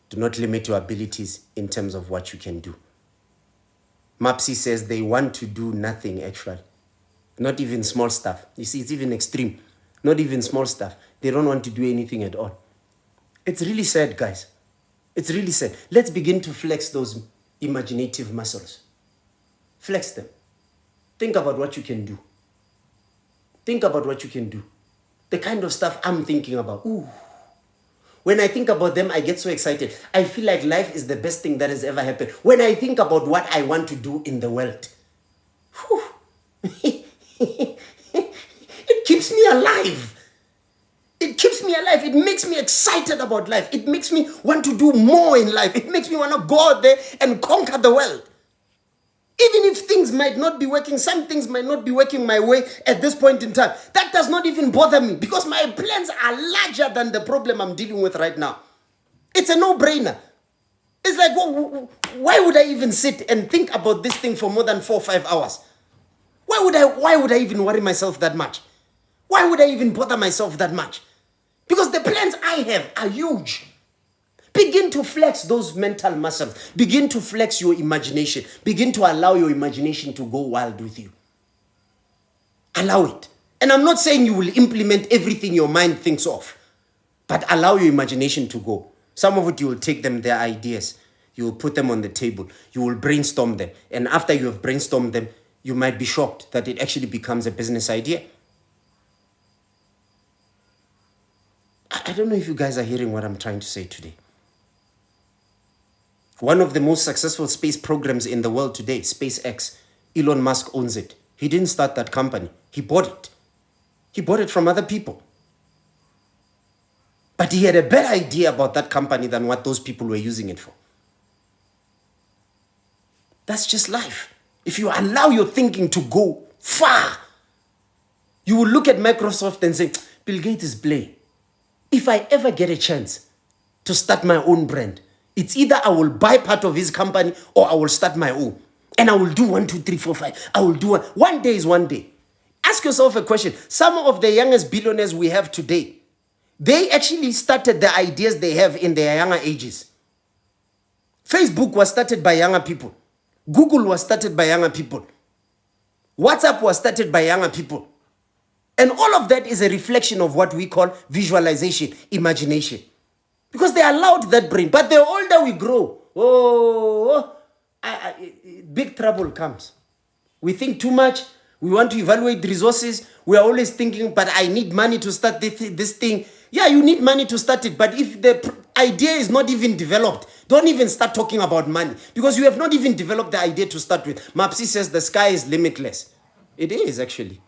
Do not limit your abilities in terms of what you can do. Mapsi says they want to do nothing actually. Not even small stuff. You see, it's even extreme. Not even small stuff. They don't want to do anything at all. It's really sad, guys. It's really sad. Let's begin to flex those imaginative muscles. Flex them. Think about what you can do. Think about what you can do. The kind of stuff I'm thinking about. Ooh. When I think about them, I get so excited. I feel like life is the best thing that has ever happened. When I think about what I want to do in the world. It keeps me alive. It keeps me alive. It makes me excited about life. It makes me want to do more in life. It makes me want to go out there and conquer the world. Even if things might not be working, some things might not be working my way at this point in time. That does not even bother me because my plans are larger than the problem I'm dealing with right now. It's a no-brainer. It's like, why would I even sit and think about this thing for more than 4 or 5 hours? Why would I even worry myself that much? Why would I even bother myself that much? Because the plans I have are huge. Begin to flex those mental muscles. Begin to flex your imagination. Begin to allow your imagination to go wild with you. Allow it. And I'm not saying you will implement everything your mind thinks of, but allow your imagination to go. Some of it you will take them, their ideas. You will put them on the table. You will brainstorm them. And after you have brainstormed them, you might be shocked that it actually becomes a business idea. I don't know if you guys are hearing what I'm trying to say today. One of the most successful space programs in the world today, SpaceX, Elon Musk owns it. He didn't start that company. He bought it. He bought it from other people. But he had a better idea about that company than what those people were using it for. That's just life. If you allow your thinking to go far, you will look at Microsoft and say, Bill Gates is playing. If I ever get a chance to start my own brand, it's either I will buy part of his company or I will start my own. And I will do 1, 2, 3, 4, 5. I will do one. One day is one day. Ask yourself a question. Some of the youngest billionaires we have today, they actually started the ideas they have in their younger ages. Facebook was started by younger people. Google was started by younger people. WhatsApp was started by younger people. And all of that is a reflection of what we call visualization, imagination. Because they allowed that brain. But the older we grow, big trouble comes. We think too much. We want to evaluate resources. We are always thinking, but I need money to start this thing. Yeah, you need money to start it. But if the idea is not even developed, don't even start talking about money. Because you have not even developed the idea to start with. Mapsi says the sky is limitless. It is actually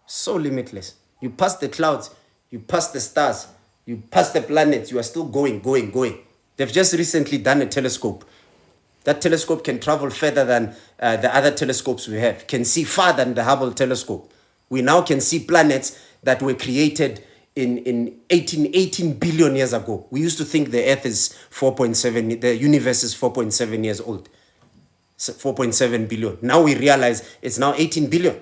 so limitless. You pass the clouds. You pass the stars. You pass the planets. You are still going. They've just recently done a telescope. That telescope can travel further than the other telescopes we have. Can see farther than the Hubble telescope. We now can see planets that were created in 18 billion years ago. We used to think the Earth is 4.7, the universe is 4.7 years old. 4.7 billion. Now we realize it's now 18 billion.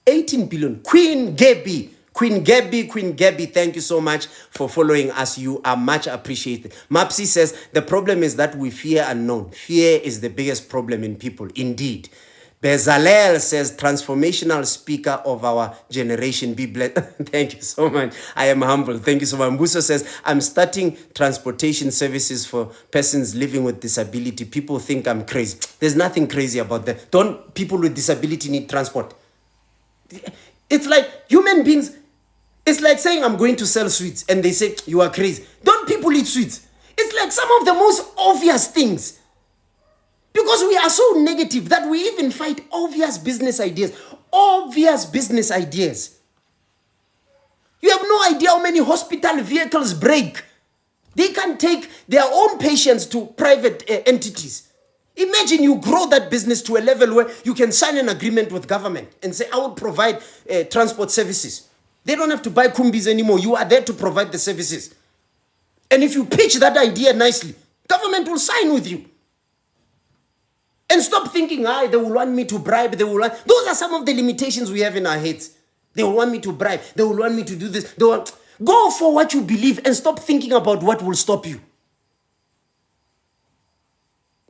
18 billion. Queen Gabby, thank you so much for following us. You are much appreciated. Mapsi says, the problem is that we fear unknown. Fear is the biggest problem in people. Indeed. Bezalel says, transformational speaker of our generation. Be blessed. Thank you so much. I am humble. Thank you so much. Mbuso says, I'm starting transportation services for persons living with disability. People think I'm crazy. There's nothing crazy about that. Don't people with disability need transport? It's like human beings. It's like saying I'm going to sell sweets and they say you are crazy. Don't people eat sweets? It's like some of the most obvious things. Because we are so negative that we even fight obvious business ideas. Obvious business ideas. You have no idea how many hospital vehicles break. They can take their own patients to private entities. Imagine you grow that business to a level where you can sign an agreement with government and say, I will provide transport services. They don't have to buy kumbis anymore. You are there to provide the services. And if you pitch that idea nicely, government will sign with you. And stop thinking, they will want me to bribe. Those are some of the limitations we have in our heads. They will want me to bribe. They will want me to do this. Go for what you believe and stop thinking about what will stop you.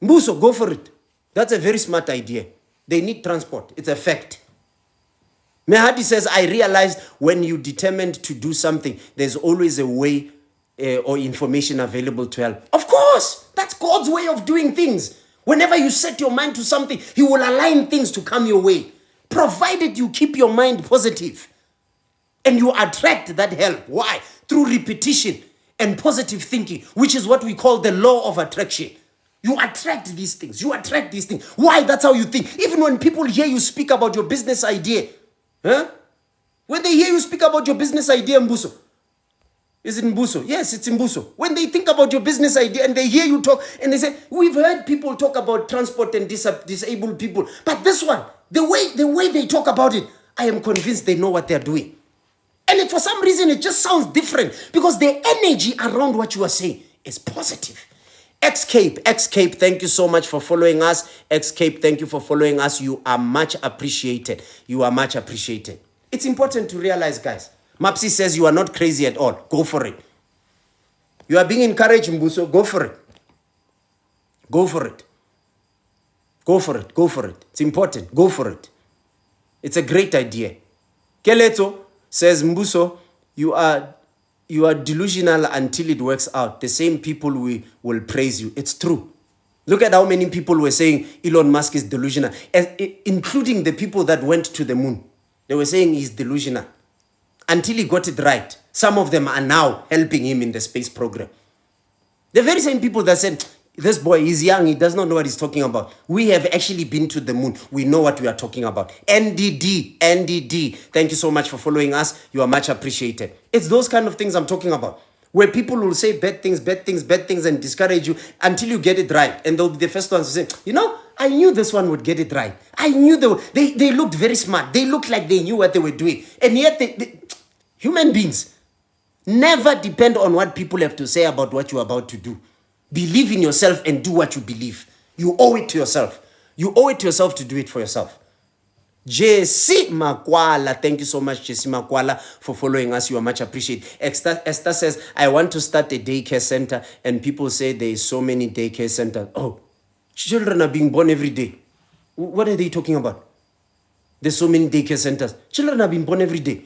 Mbuso, go for it. That's a very smart idea. They need transport. It's a fact. Mehadi says, I realized when you determined to do something, there's always a way or information available to help. Of course, that's God's way of doing things. Whenever you set your mind to something, He will align things to come your way, provided you keep your mind positive and you attract that help. Why? Through repetition and positive thinking, which is what we call the law of attraction. You attract these things. You attract these things. Why? That's how you think. Even when people hear you speak about your business idea, when they hear you speak about your business idea, Mbuso, is it Mbuso? Yes, it's Mbuso. When they think about your business idea and they hear you talk and they say, we've heard people talk about transport and disabled people, but this one, the way they talk about it, I am convinced they know what they're doing. And for some reason, it just sounds different because the energy around what you are saying is positive. Xcape, thank you so much for following us. Xcape, thank you for following us. You are much appreciated. You are much appreciated. It's important to realize, guys, Mapsi says you are not crazy at all. Go for it. You are being encouraged, Mbuso. Go for it. Go for it. Go for it. Go for it. It's important. Go for it. It's a great idea. Keleto says, Mbuso, you are delusional until it works out. The same people will praise you. It's true. Look at how many people were saying Elon Musk is delusional, including the people that went to the moon. They were saying he's delusional until he got it right. Some of them are now helping him in the space program. The very same people that said, this boy is young, he does not know what he's talking about. We have actually been to the moon. We know what we are talking about. NDD. Thank you so much for following us. You are much appreciated. It's those kind of things I'm talking about, where people will say bad things, and discourage you until you get it right. And they'll be the first ones to say, I knew this one would get it right. I knew they looked very smart. They looked like they knew what they were doing. And yet, human beings never depend on what people have to say about what you're about to do. Believe in yourself and do what you believe. You owe it to yourself. You owe it to yourself to do it for yourself. JC Makwala, thank you so much, JC Makwala, for following us. You are much appreciated. Esther says, I want to start a daycare center, and people say there is so many daycare centers. Oh, children are being born every day. What are they talking about? There's so many daycare centers. Children are being born every day.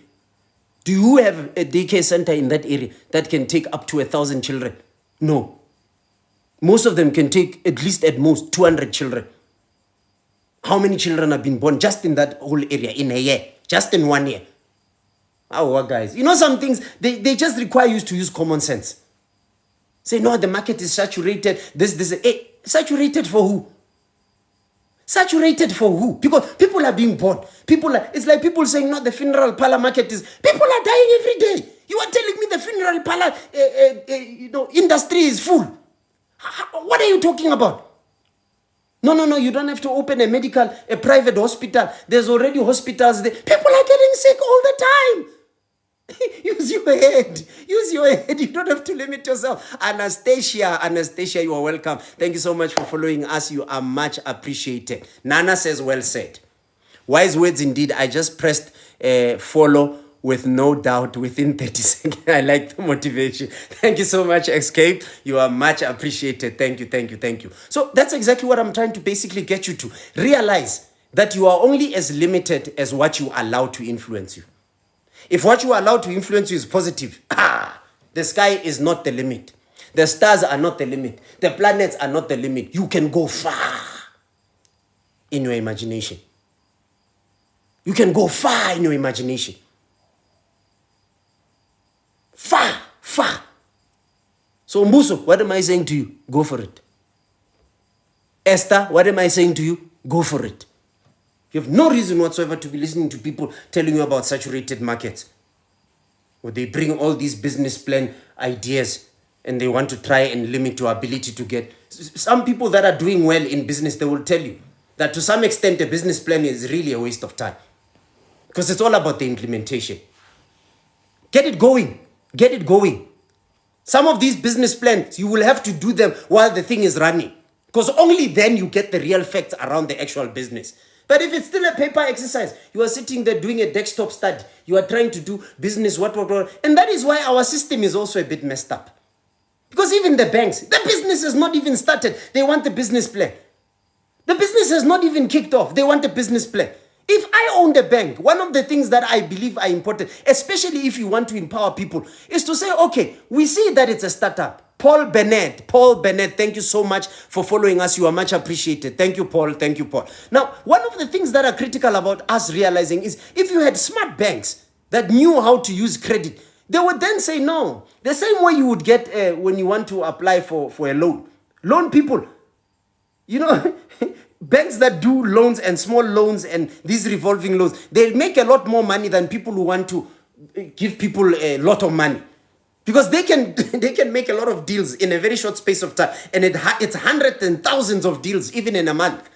Do you have a daycare center in that area that can take up to 1,000 children? No. Most of them can take at least at most 200 children. How many children have been born just in that whole area in a year? Just in 1 year. Oh, guys. You know some things, they just require you to use common sense. Say, no, the market is saturated. Saturated for who? Saturated for who? Because people are being born. It's like people saying, no, the funeral parlor market is, people are dying every day. You are telling me the funeral parlor industry is full. What are you talking about? No, you don't have to open a private hospital. There's already hospitals there. People are getting sick all the time. Use your head. You don't have to limit yourself. Anastasia, you are welcome. Thank you so much for following us. You are much appreciated. Nana says, well said. Wise words indeed. I just pressed follow with no doubt within 30 seconds. I like the motivation. Thank you so much, Escape. You are much appreciated. Thank you. So that's exactly what I'm trying to basically get you to. Realize that you are only as limited as what you allow to influence you. If what you allow to influence you is positive, the sky is not the limit. The stars are not the limit. The planets are not the limit. You can go far in your imagination. You can go far in your imagination. Far. So Mbuso, what am I saying to you? Go for it. Esther, what am I saying to you? Go for it. You have no reason whatsoever to be listening to people telling you about saturated markets. Or they bring all these business plan ideas and they want to try and limit your ability to get. Some people that are doing well in business, they will tell you that to some extent a business plan is really a waste of time. Because it's all about the implementation. Get it going. Some of these business plans, you will have to do them while the thing is running. Because only then you get the real facts around the actual business. But if it's still a paper exercise, you are sitting there doing a desktop study, you are trying to do business, what. And that is why our system is also a bit messed up. Because even the banks, the business has not even started. They want the business plan. The business has not even kicked off. They want a business plan. If I owned a bank, one of the things that I believe are important, especially if you want to empower people, is to say, okay, we see that it's a startup. Paul Bennett, thank you so much for following us. You are much appreciated. Thank you, Paul. Now, one of the things that are critical about us realizing is if you had smart banks that knew how to use credit, they would then say no. The same way you would get when you want to apply for a loan. Loan people, banks that do loans and small loans and these revolving loans, they make a lot more money than people who want to give people a lot of money. Because they can make a lot of deals in a very short space of time. And it's hundreds and thousands of deals even in a month.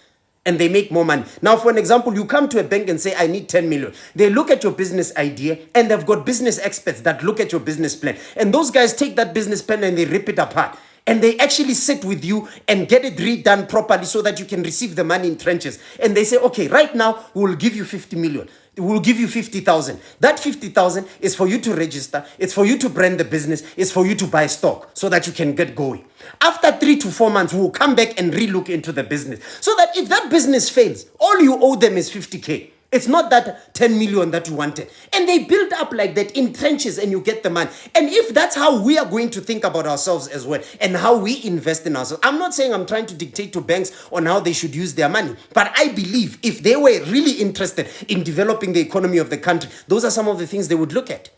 And they make more money. Now, for an example, you come to a bank and say, I need 10 million. They look at your business idea and they've got business experts that look at your business plan. And those guys take that business plan and they rip it apart. And they actually sit with you and get it redone properly so that you can receive the money in trenches. And they say, okay, right now, we'll give you 50 million. We'll give you 50,000. That 50,000 is for you to register. It's for you to brand the business. It's for you to buy stock so that you can get going. After 3 to 4 months, we'll come back and relook into the business. So that if that business fails, all you owe them is 50K. It's not that 10 million that you wanted. And they build up like that in trenches and you get the money. And if that's how we are going to think about ourselves as well and how we invest in ourselves, I'm not saying I'm trying to dictate to banks on how they should use their money. But I believe if they were really interested in developing the economy of the country, those are some of the things they would look at.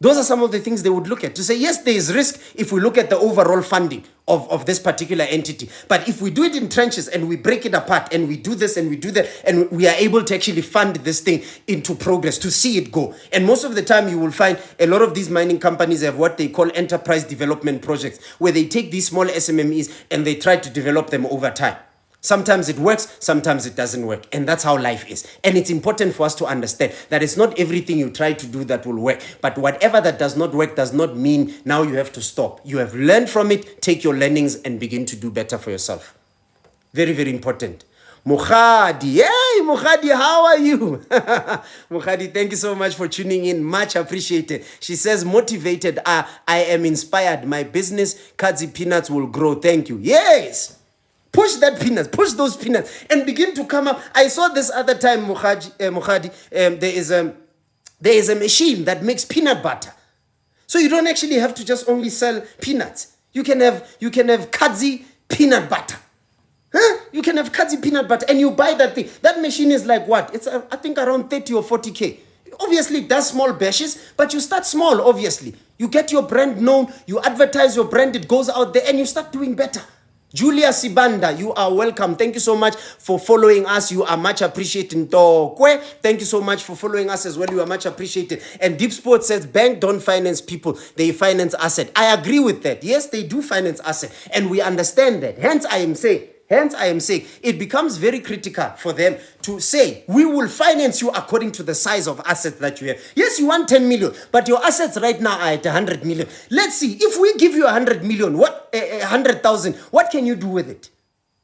Those are some of the things they would look at. To say, yes, there is risk if we look at the overall funding of this particular entity. But if we do it in trenches and we break it apart and we do this and we do that and we are able to actually fund this thing into progress, to see it go. And most of the time you will find a lot of these mining companies have what they call enterprise development projects, where they take these small SMMEs and they try to develop them over time. Sometimes it works, sometimes it doesn't work. And that's how life is. And it's important for us to understand that it's not everything you try to do that will work. But whatever that does not work does not mean now you have to stop. You have learned from it, take your learnings and begin to do better for yourself. Very, very important. Mukhadi, hey Mukhadi, how are you? Mukhadi, thank you so much for tuning in. Much appreciated. She says, motivated, I am inspired. My business, Kadzi Peanuts, will grow. Thank you. Yes. Push that peanuts, push those peanuts and begin to come up. I saw this other time, Mukhadi, there is a machine that makes peanut butter. So you don't actually have to just only sell peanuts. You can have Kadzi peanut butter. Huh? You can have Kadzi peanut butter and you buy that thing. That machine is like what? It's I think around 30 or 40K. Obviously, it does small bashes, but you start small, obviously. You get your brand known, you advertise your brand, it goes out there, and you start doing better. Julia Sibanda, you are welcome. Thank you so much for following us. You are much appreciated. Thank you so much for following us as well. You are much appreciated. And Deep Sport says, bank don't finance people, they finance asset. I agree with that. Yes, they do finance asset, and we understand that. Hence, I am saying it becomes very critical for them to say, we will finance you according to the size of assets that you have. Yes, you want 10 million, but your assets right now are at 100 million. Let's see, if we give you 100 million, 100,000, what can you do with it?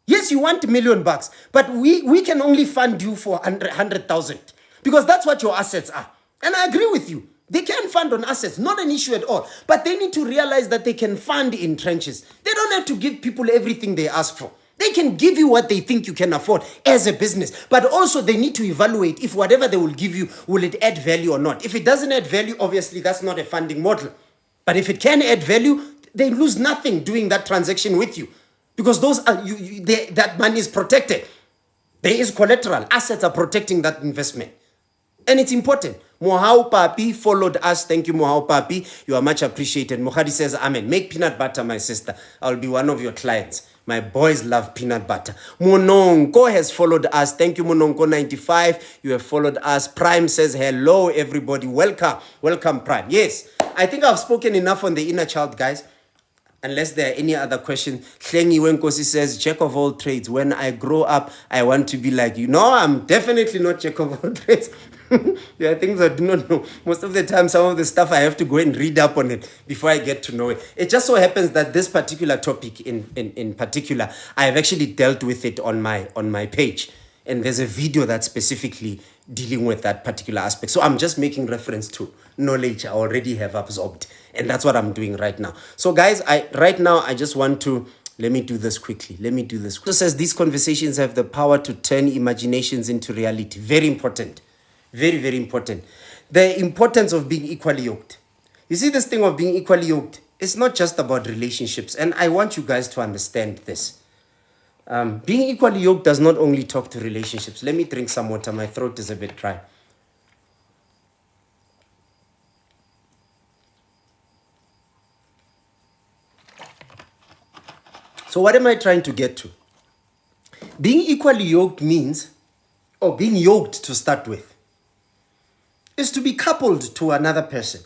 Yes, you want $1 million, but we can only fund you for 100,000 because that's what your assets are. And I agree with you. They can fund on assets, not an issue at all. But they need to realize that they can fund in trenches. They don't have to give people everything they ask for. They can give you what they think you can afford as a business. But also they need to evaluate if whatever they will give you, will it add value or not? If it doesn't add value, obviously that's not a funding model. But if it can add value, they lose nothing doing that transaction with you. Because those are that money is protected. There is collateral. Assets are protecting that investment. And it's important. Mohau Papi followed us. Thank you, Mohau Papi. You are much appreciated. Mohadi says, amen. Make peanut butter, my sister. I'll be one of your clients. My boys love peanut butter. Mononko has followed us. Thank you, Mononko95. You have followed us. Prime says, hello, everybody. Welcome. Welcome, Prime. Yes, I think I've spoken enough on the inner child, guys. Unless there are any other questions. Hlengi Wenkosi says, jack of all trades. When I grow up, I want to be like you. No, I'm definitely not jack of all trades. There are things I do not know. Most of the time, some of the stuff I have to go and read up on it before I get to know it. It just so happens that this particular topic in particular, I have actually dealt with it on my page. And there's a video that's specifically dealing with that particular aspect. So I'm just making reference to knowledge I already have absorbed. And that's what I'm doing right now. So guys, right now, I just want to, let me do this quickly. So it says these conversations have the power to turn imaginations into reality. Very important. Very, very important. The importance of being equally yoked. You see, this thing of being equally yoked, it's not just about relationships. And I want you guys to understand this. Being equally yoked does not only talk to relationships. Let me drink some water. My throat is a bit dry. So what am I trying to get to? Being equally yoked means, or being yoked to start with, is to be coupled to another person.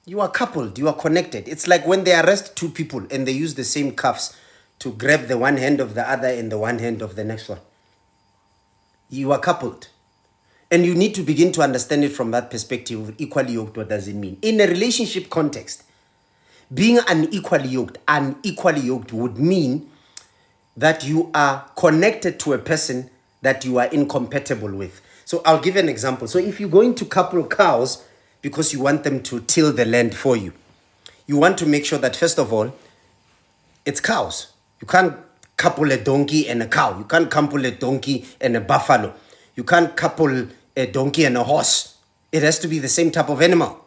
You are coupled, you are connected. It's like when they arrest two people and they use the same cuffs to grab the one hand of the other and the one hand of the next one. You are coupled. And you need to begin to understand it from that perspective. Equally yoked, what does it mean? In a relationship context, being unequally yoked would mean that you are connected to a person that you are incompatible with. So I'll give an example. So if you're going to couple cows because you want them to till the land for you, you want to make sure that, first of all, it's cows. You can't couple a donkey and a cow. You can't couple a donkey and a buffalo. You can't couple a donkey and a horse. It has to be the same type of animal.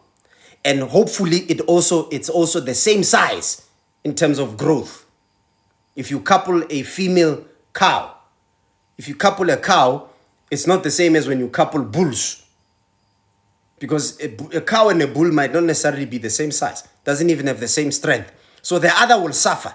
And hopefully it's also the same size in terms of growth. If you couple a female cow, if you couple a cow, it's not the same as when you couple bulls. Because a cow and a bull might not necessarily be the same size. Doesn't even have the same strength. So the other will suffer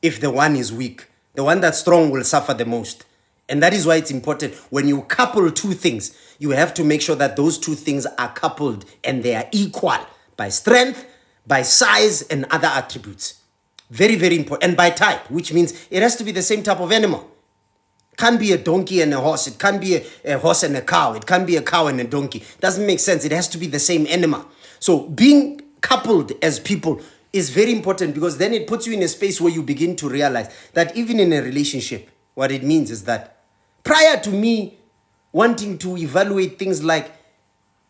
if the one is weak. The one that's strong will suffer the most. And that is why it's important. When you couple two things, you have to make sure that those two things are coupled and they are equal by strength, by size, and other attributes. Very, very important. And by type, which means it has to be the same type of animal. It can't be a donkey and a horse. It can't be a horse and a cow. It can't be a cow and a donkey. Doesn't make sense. It has to be the same animal. So being coupled as people is very important, because then it puts you in a space where you begin to realize that even in a relationship, what it means is that prior to me wanting to evaluate things like,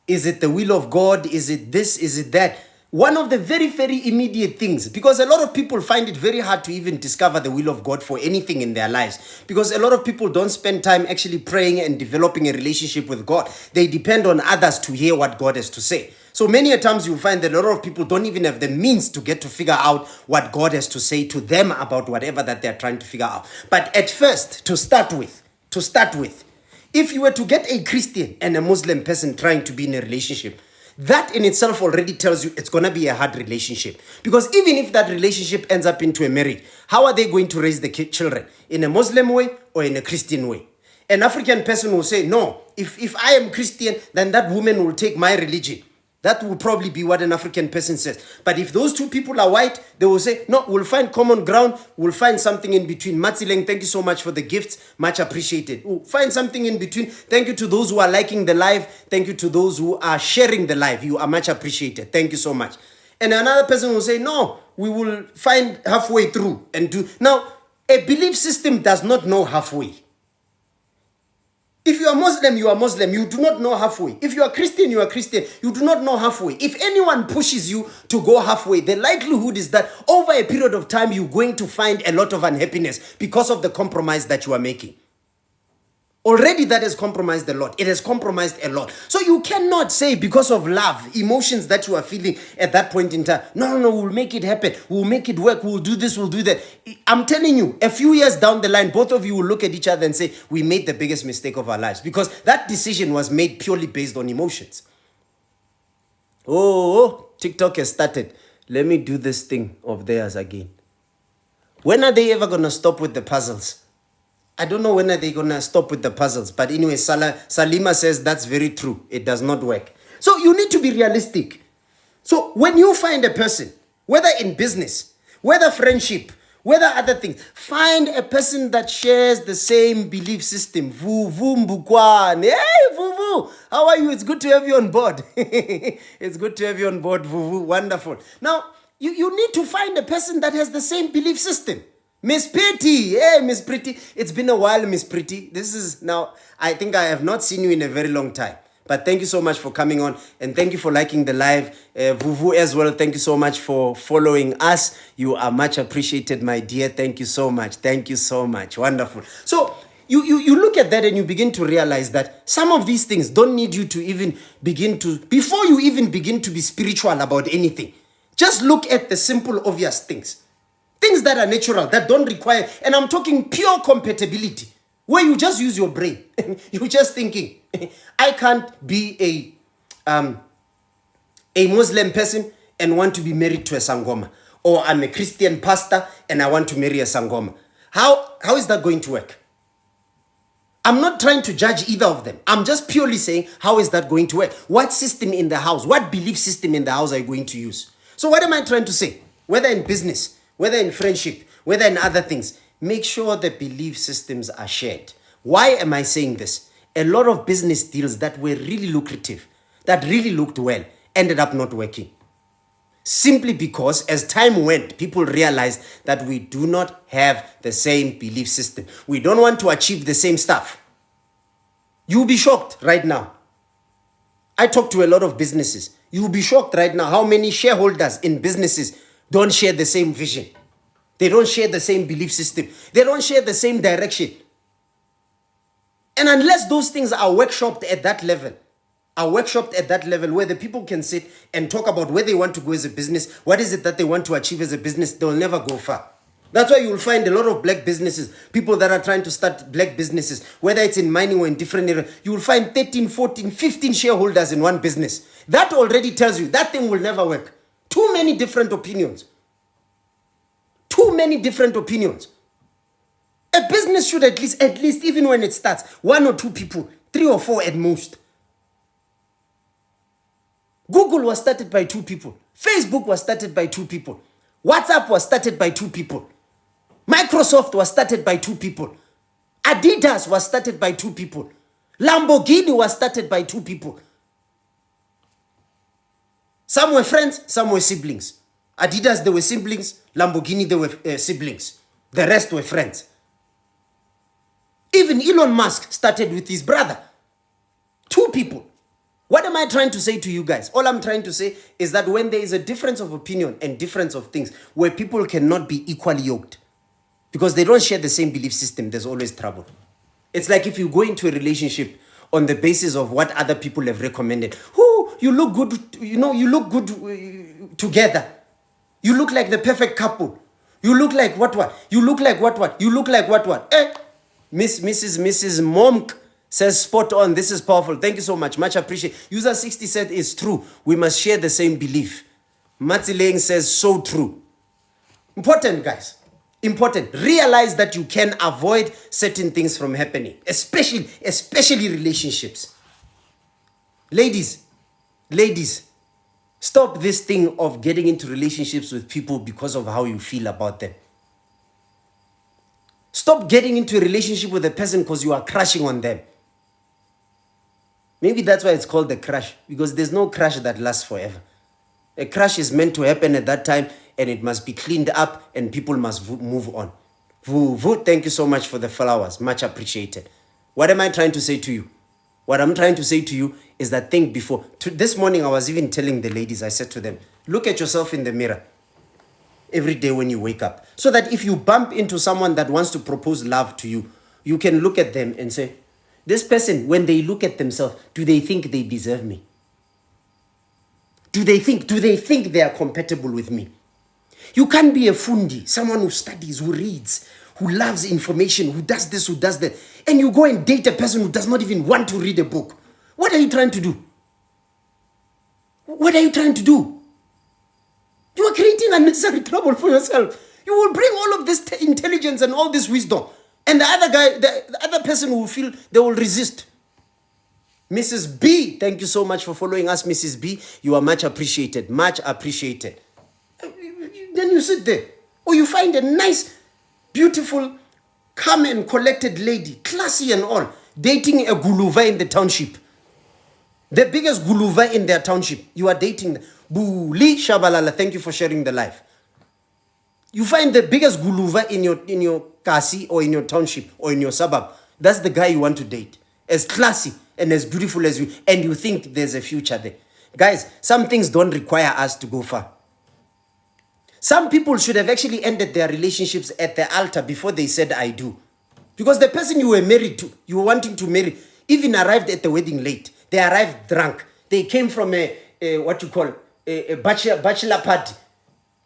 is it the will of God? Is it this? Is it that? One of the very, very immediate things, because a lot of people find it very hard to even discover the will of God for anything in their lives, because a lot of people don't spend time actually praying and developing a relationship with God. They depend on others to hear what God has to say. So many a times you find that a lot of people don't even have the means to get to figure out what God has to say to them about whatever that they're trying to figure out. But at first, to start with, if you were to get a Christian and a Muslim person trying to be in a relationship, that in itself already tells you it's going to be a hard relationship. Because even if that relationship ends up into a marriage, how are they going to raise the children? In a Muslim way or in a Christian way? An African person will say, no, if I am Christian, then that woman will take my religion. That will probably be what an African person says. But if those two people are white, they will say, no, we'll find common ground. We'll find something in between. Matsileng, thank you so much for the gifts. Much appreciated. We'll find something in between. Thank you to those who are liking the live. Thank you to those who are sharing the live. You are much appreciated. Thank you so much. And another person will say, no, we will find halfway through and do. Now, a belief system does not know halfway. If you are Muslim, you are Muslim. You do not know halfway. If you are Christian, you are Christian. You do not know halfway. If anyone pushes you to go halfway, the likelihood is that over a period of time, you're going to find a lot of unhappiness because of the compromise that you are making. Already that has compromised a lot. It has compromised a lot. So you cannot say because of love, emotions that you are feeling at that point in time, no, we'll make it happen. We'll make it work. We'll do this, we'll do that. I'm telling you, a few years down the line, both of you will look at each other and say, we made the biggest mistake of our lives because that decision was made purely based on emotions. Oh, TikTok has started. Let me do this thing of theirs again. When are they ever going to stop with the puzzles? I don't know when are they going to stop with the puzzles. But anyway, Salima says that's very true. It does not work. So you need to be realistic. So when you find a person, whether in business, whether friendship, whether other things, find a person that shares the same belief system. Vuvu Mbukwan. Hey, Vuvu. How are you? It's good to have you on board. It's good to have you on board, Vuvu. Wonderful. Now, you need to find a person that has the same belief system. Miss Pretty, hey, Miss Pretty. It's been a while, Miss Pretty. This is now, I think I have not seen you in a very long time. But thank you so much for coming on. And thank you for liking the live. Vuvu as well, thank you so much for following us. You are much appreciated, my dear. Thank you so much. Thank you so much. Wonderful. So, you look at that and you begin to realize that some of these things don't need you to even begin to, before you even begin to be spiritual about anything, just look at the simple, obvious things. Things that are natural, that don't require, and I'm talking pure compatibility, where you just use your brain. You're just thinking, I can't be a Muslim person and want to be married to a Sangoma. Or I'm a Christian pastor and I want to marry a Sangoma. How is that going to work? I'm not trying to judge either of them. I'm just purely saying, how is that going to work? What system in the house, what belief system in the house are you going to use? So what am I trying to say? Whether in business, whether in friendship, whether in other things, make sure the belief systems are shared. Why am I saying this? A lot of business deals that were really lucrative, that really looked well, ended up not working. Simply because as time went, people realized that we do not have the same belief system. We don't want to achieve the same stuff. You'll be shocked right now. I talk to a lot of businesses. You'll be shocked right now how many shareholders in businesses don't share the same vision. They don't share the same belief system. They don't share the same direction. And unless those things are workshopped at that level, where the people can sit and talk about where they want to go as a business, what is it that they want to achieve as a business, they'll never go far. That's why you'll find a lot of black businesses, people that are trying to start black businesses, whether it's in mining or in different areas, you will find 13, 14, 15 shareholders in one business. That already tells you that thing will never work. Too many different opinions. Too many different opinions. A business should at least even when it starts, 1 or 2 people, 3 or 4 at most. Google was started by 2 people. Facebook was started by 2 people. WhatsApp was started by 2 people. Microsoft was started by 2 people. Adidas was started by 2 people. Lamborghini was started by 2 people. Some were friends, some were siblings. Adidas, they were siblings. Lamborghini, they were siblings. The rest were friends. Even Elon Musk started with his brother. 2 people. What am I trying to say to you guys? All I'm trying to say is that when there is a difference of opinion and difference of things, where people cannot be equally yoked, because they don't share the same belief system, there's always trouble. It's like if you go into a relationship on the basis of what other people have recommended. you look good, you look good together. You look like the perfect couple. You look like what? You look like what? You look like what? Eh? Mrs. Monk says spot on. This is powerful. Thank you so much. Much appreciated. User 60 said it's true. We must share the same belief. Matsileng says so true. Important, guys. Important. Realize that you can avoid certain things from happening, especially relationships. Ladies, stop this thing of getting into relationships with people because of how you feel about them. Stop getting into a relationship with a person because you are crushing on them. Maybe that's why it's called the crush, because there's no crush that lasts forever. A crush is meant to happen at that time, and it must be cleaned up, and people must move on. Thank you so much for the flowers. Much appreciated. What am I trying to say to you? What I'm trying to say to you is that think before. This morning, I was even telling the ladies, I said to them, look at yourself in the mirror every day when you wake up, so that if you bump into someone that wants to propose love to you, you can look at them and say, this person, when they look at themselves, do they think they deserve me? Do they think they are compatible with me? You can't be a fundi, someone who studies, who reads, who loves information, who does this, who does that, and you go and date a person who does not even want to read a book. What are you trying to do? What are you trying to do? You are creating unnecessary trouble for yourself. You will bring all of this intelligence and all this wisdom, and the other guy, the other person will feel they will resist. Mrs. B, thank you so much for following us, Mrs. B. You are much appreciated. Much appreciated. Then you sit there. Or you find a nice, beautiful, calm and collected lady, classy and all, dating a guluva in the township. The biggest guluva in their township. You are dating them. Buli Shabalala, thank you for sharing the life. You find the biggest guluva in your kasi or in your township or in your suburb. That's the guy you want to date. As classy and as beautiful as you, and you think there's a future there. Guys, some things don't require us to go far. Some people should have actually ended their relationships at the altar before they said I do. Because the person you were married to, you were wanting to marry, even arrived at the wedding late. They arrived drunk. They came from a bachelor party.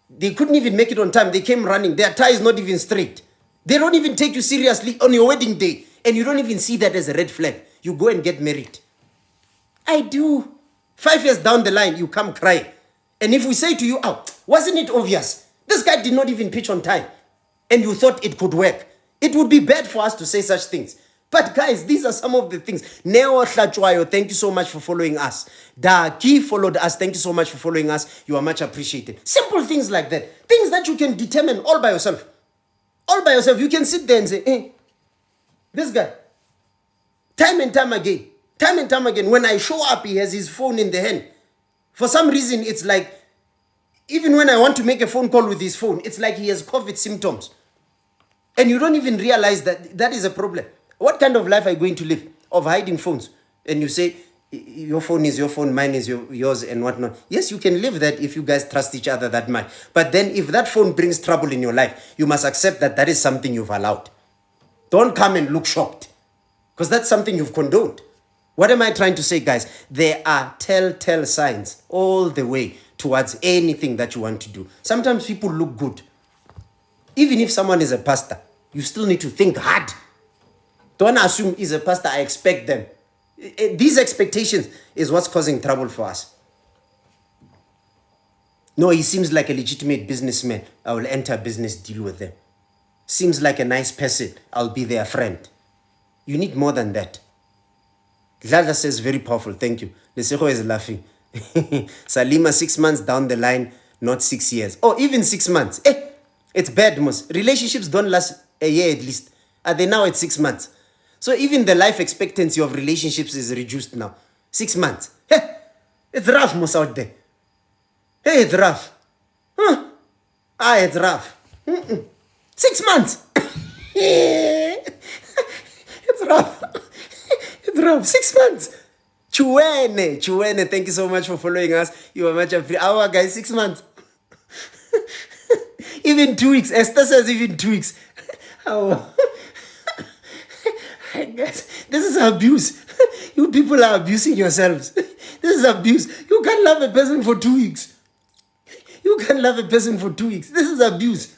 They couldn't even make it on time. They came running. Their tie is not even straight. They don't even take you seriously on your wedding day. And you don't even see that as a red flag. You go and get married. I do. 5 years down the line, you come cry. And if we say to you, oh, wasn't it obvious? This guy did not even pitch on time. And you thought it could work. It would be bad for us to say such things. But guys, these are some of the things. Neo Hlachwayo, thank you so much for following us. Daki followed us. Thank you so much for following us. You are much appreciated. Simple things like that. Things that you can determine all by yourself. All by yourself. You can sit there and say, hey, this guy, time and time again, when I show up, he has his phone in the hand. For some reason, it's like, even when I want to make a phone call with his phone, it's like he has COVID symptoms. And you don't even realize that that is a problem. What kind of life are you going to live? Of hiding phones? And you say, your phone is your phone, mine is yours and whatnot. Yes, you can live that if you guys trust each other that much. But then if that phone brings trouble in your life, you must accept that that is something you've allowed. Don't come and look shocked, because that's something you've condoned. What am I trying to say, guys? There are telltale signs all the way towards anything that you want to do. Sometimes people look good. Even if someone is a pastor, you still need to think hard. Don't assume he's a pastor, I expect them. These expectations is what's causing trouble for us. No, he seems like a legitimate businessman. I will enter a business deal with them. Seems like a nice person. I'll be their friend. You need more than that. Glada says very powerful. Thank you. Lesego is laughing. Salima, 6 months down the line, not 6 years. Oh, even 6 months. It's bad, most. Relationships don't last a year at least. Are they now at 6 months? So even the life expectancy of relationships is reduced now. 6 months. It's rough, most out there. Hey, it's rough. It's rough. 6 months. It's rough. It's rough. 6 months. Chuene, thank you so much for following us. You are much appreciated. Our guys, 6 months. Even 2 weeks. Esther says even 2 weeks. Oh. Guys, this is abuse. You people are abusing yourselves. This is abuse. You can't love a person for 2 weeks. You can't love a person for 2 weeks. This is abuse.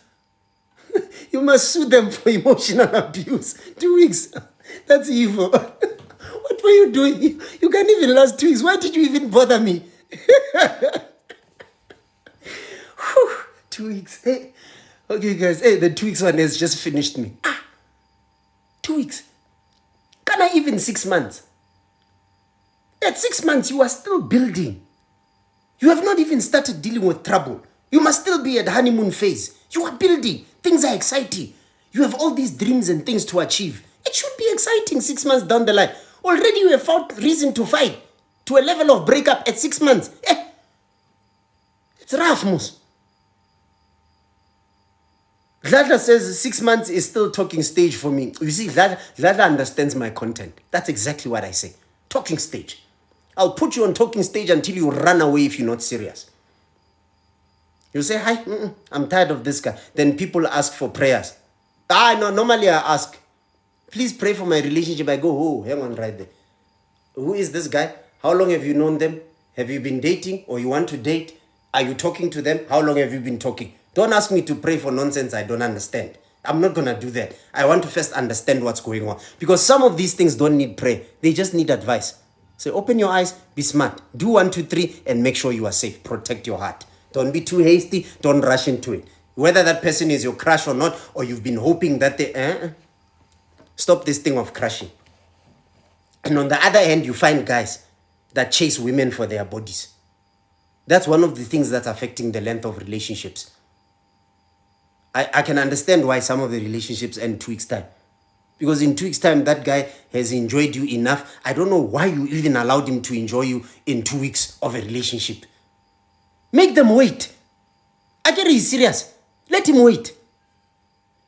You must sue them for emotional abuse. 2 weeks. That's evil. What were you doing? You can't even last 2 weeks. Why did you even bother me? 2 weeks. Hey. Okay, guys. Hey, the 2 weeks one has just finished me. 2 weeks. Can I even 6 months? At 6 months, you are still building. You have not even started dealing with trouble. You must still be at honeymoon phase. You are building. Things are exciting. You have all these dreams and things to achieve. It should be exciting 6 months down the line. Already you have found reason to fight to a level of breakup at 6 months. It's rough, Mus. Dladla says 6 months is still talking stage for me. You see, Dladla understands my content. That's exactly what I say. Talking stage. I'll put you on talking stage until you run away if you're not serious. You say, hi, I'm tired of this guy. Then people ask for prayers. No, normally I ask, please pray for my relationship. I go, oh, hang on right there. Who is this guy? How long have you known them? Have you been dating or you want to date? Are you talking to them? How long have you been talking? Don't ask me to pray for nonsense I don't understand. I'm not going to do that. I want to first understand what's going on. Because some of these things don't need prayer. They just need advice. So open your eyes, be smart. Do 1, 2, 3 and make sure you are safe. Protect your heart. Don't be too hasty. Don't rush into it. Whether that person is your crush or not, or you've been hoping that they... Stop this thing of crushing. And on the other hand, you find guys that chase women for their bodies. That's one of the things that's affecting the length of relationships. I can understand why some of the relationships end 2 weeks' time. Because in 2 weeks' time, that guy has enjoyed you enough. I don't know why you even allowed him to enjoy you in 2 weeks of a relationship. Make them wait. I get he's serious. Let him wait.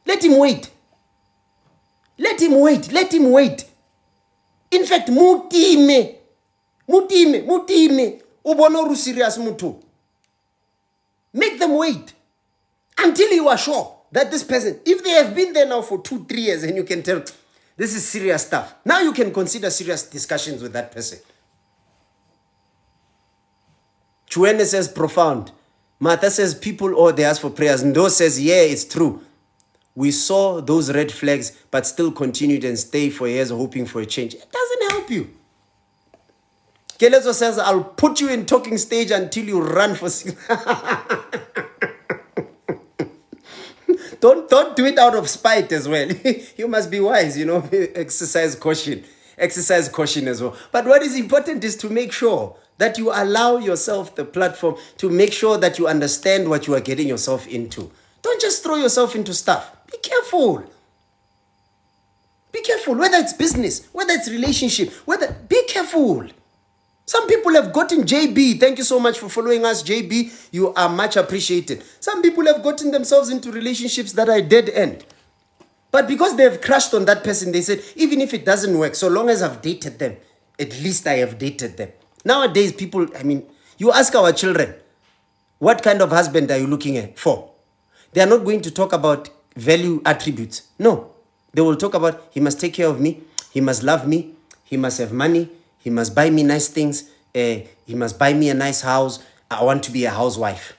Let him wait. Let him wait. Let him wait. In fact, mutime. Ubonoru serious mutu. Make them wait. Until you are sure that this person, if they have been there now for 2, 3 years and you can tell, this is serious stuff. Now you can consider serious discussions with that person. Chuene says profound. Martha says people, they ask for prayers. Ndo says, yeah, it's true. We saw those red flags, but still continued and stayed for years hoping for a change. It doesn't help you. Kelezo says, I'll put you in talking stage until you run for... Don't do it out of spite as well. You must be wise, exercise caution. Exercise caution as well. But what is important is to make sure that you allow yourself the platform to make sure that you understand what you are getting yourself into. Don't just throw yourself into stuff. Be careful. Be careful, whether it's business, whether it's relationship, be careful. Some people have gotten JB. Thank you so much for following us, JB. You are much appreciated. Some people have gotten themselves into relationships that are dead end. But because they have crushed on that person, they said, even if it doesn't work, so long as I've dated them, at least I have dated them. Nowadays, people, you ask our children, what kind of husband are you looking at for? They are not going to talk about value attributes. No. They will talk about, he must take care of me, he must love me, he must have money, he must buy me nice things, he must buy me a nice house, I want to be a housewife.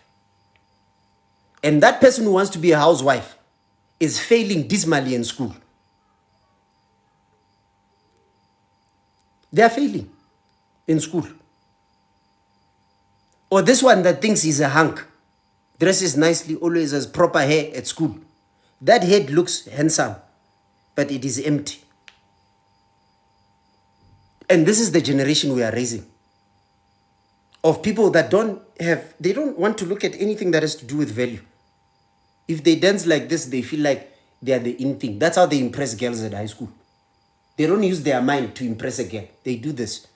And that person who wants to be a housewife is failing dismally in school. They are failing in school. Or this one that thinks he's a hunk, dresses nicely, always has proper hair at school. That head looks handsome, but it is empty. And this is the generation we are raising. Of people that they don't want to look at anything that has to do with value. If they dance like this, they feel like they are the in thing. That's how they impress girls at high school. They don't use their mind to impress a girl. They do this.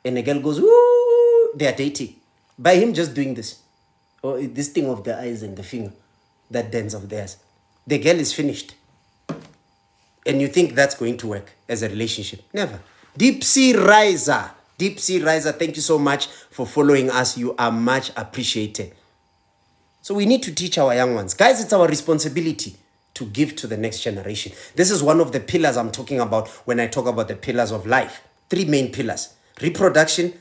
And a girl goes, woo, they are dating. By him just doing this. Or this thing of the eyes and the finger. That dance of theirs. The girl is finished. And you think that's going to work as a relationship. Never. Deep Sea Riser. Deep Sea Riser, thank you so much for following us. You are much appreciated. So we need to teach our young ones. Guys, it's our responsibility to give to the next generation. This is one of the pillars I'm talking about when I talk about the pillars of life. 3 main pillars. Reproduction,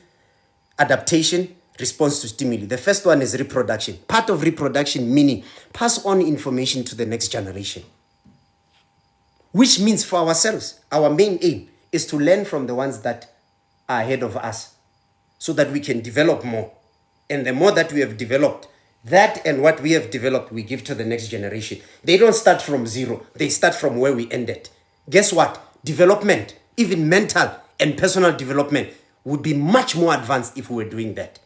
adaptation, response to stimuli. The first one is reproduction. Part of reproduction meaning pass on information to the next generation. Which means for ourselves, our main aim is to learn from the ones that are ahead of us so that we can develop more. And the more that we have developed, that and what we have developed, we give to the next generation. They don't start from zero. They start from where we ended. Guess what? Development, even mental and personal development, would be much more advanced if we were doing that.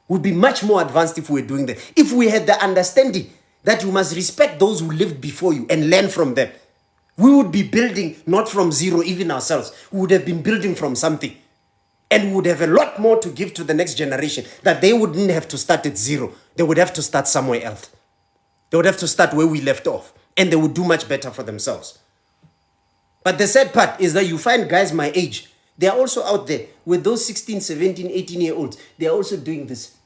Would be much more advanced if we were doing that. If we had the understanding that you must respect those who lived before you and learn from them. We would be building not from zero, even ourselves. We would have been building from something. And we would have a lot more to give to the next generation, that they wouldn't have to start at zero. They would have to start somewhere else. They would have to start where we left off. And they would do much better for themselves. But the sad part is that you find guys my age, they are also out there with those 16, 17, 18-year-olds. They are also doing this.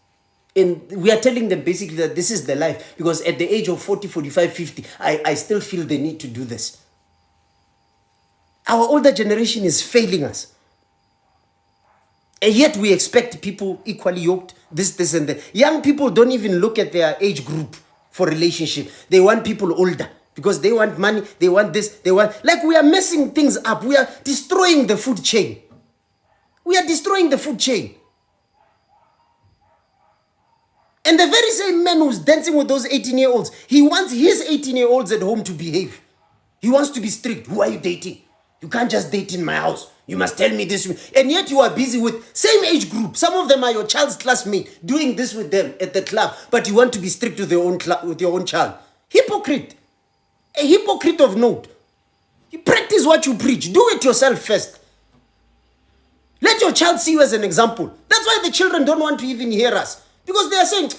And we are telling them basically that this is the life. Because at the age of 40, 45, 50, I still feel the need to do this. Our older generation is failing us. And yet we expect people equally yoked, this and that. Young people don't even look at their age group for relationship. They want people older because they want money, they want this, they want... Like we are messing things up. We are destroying the food chain. We are destroying the food chain. And the very same man who's dancing with those 18-year-olds, he wants his 18-year-olds at home to behave. He wants to be strict. Who are you dating? You can't just date in my house. You must tell me this. And yet you are busy with same age group. Some of them are your child's classmate, doing this with them at the club. But you want to be strict with your own child. Hypocrite. A hypocrite of note. You practice what you preach. Do it yourself first. Let your child see you as an example. That's why the children don't want to even hear us. Because they are saying,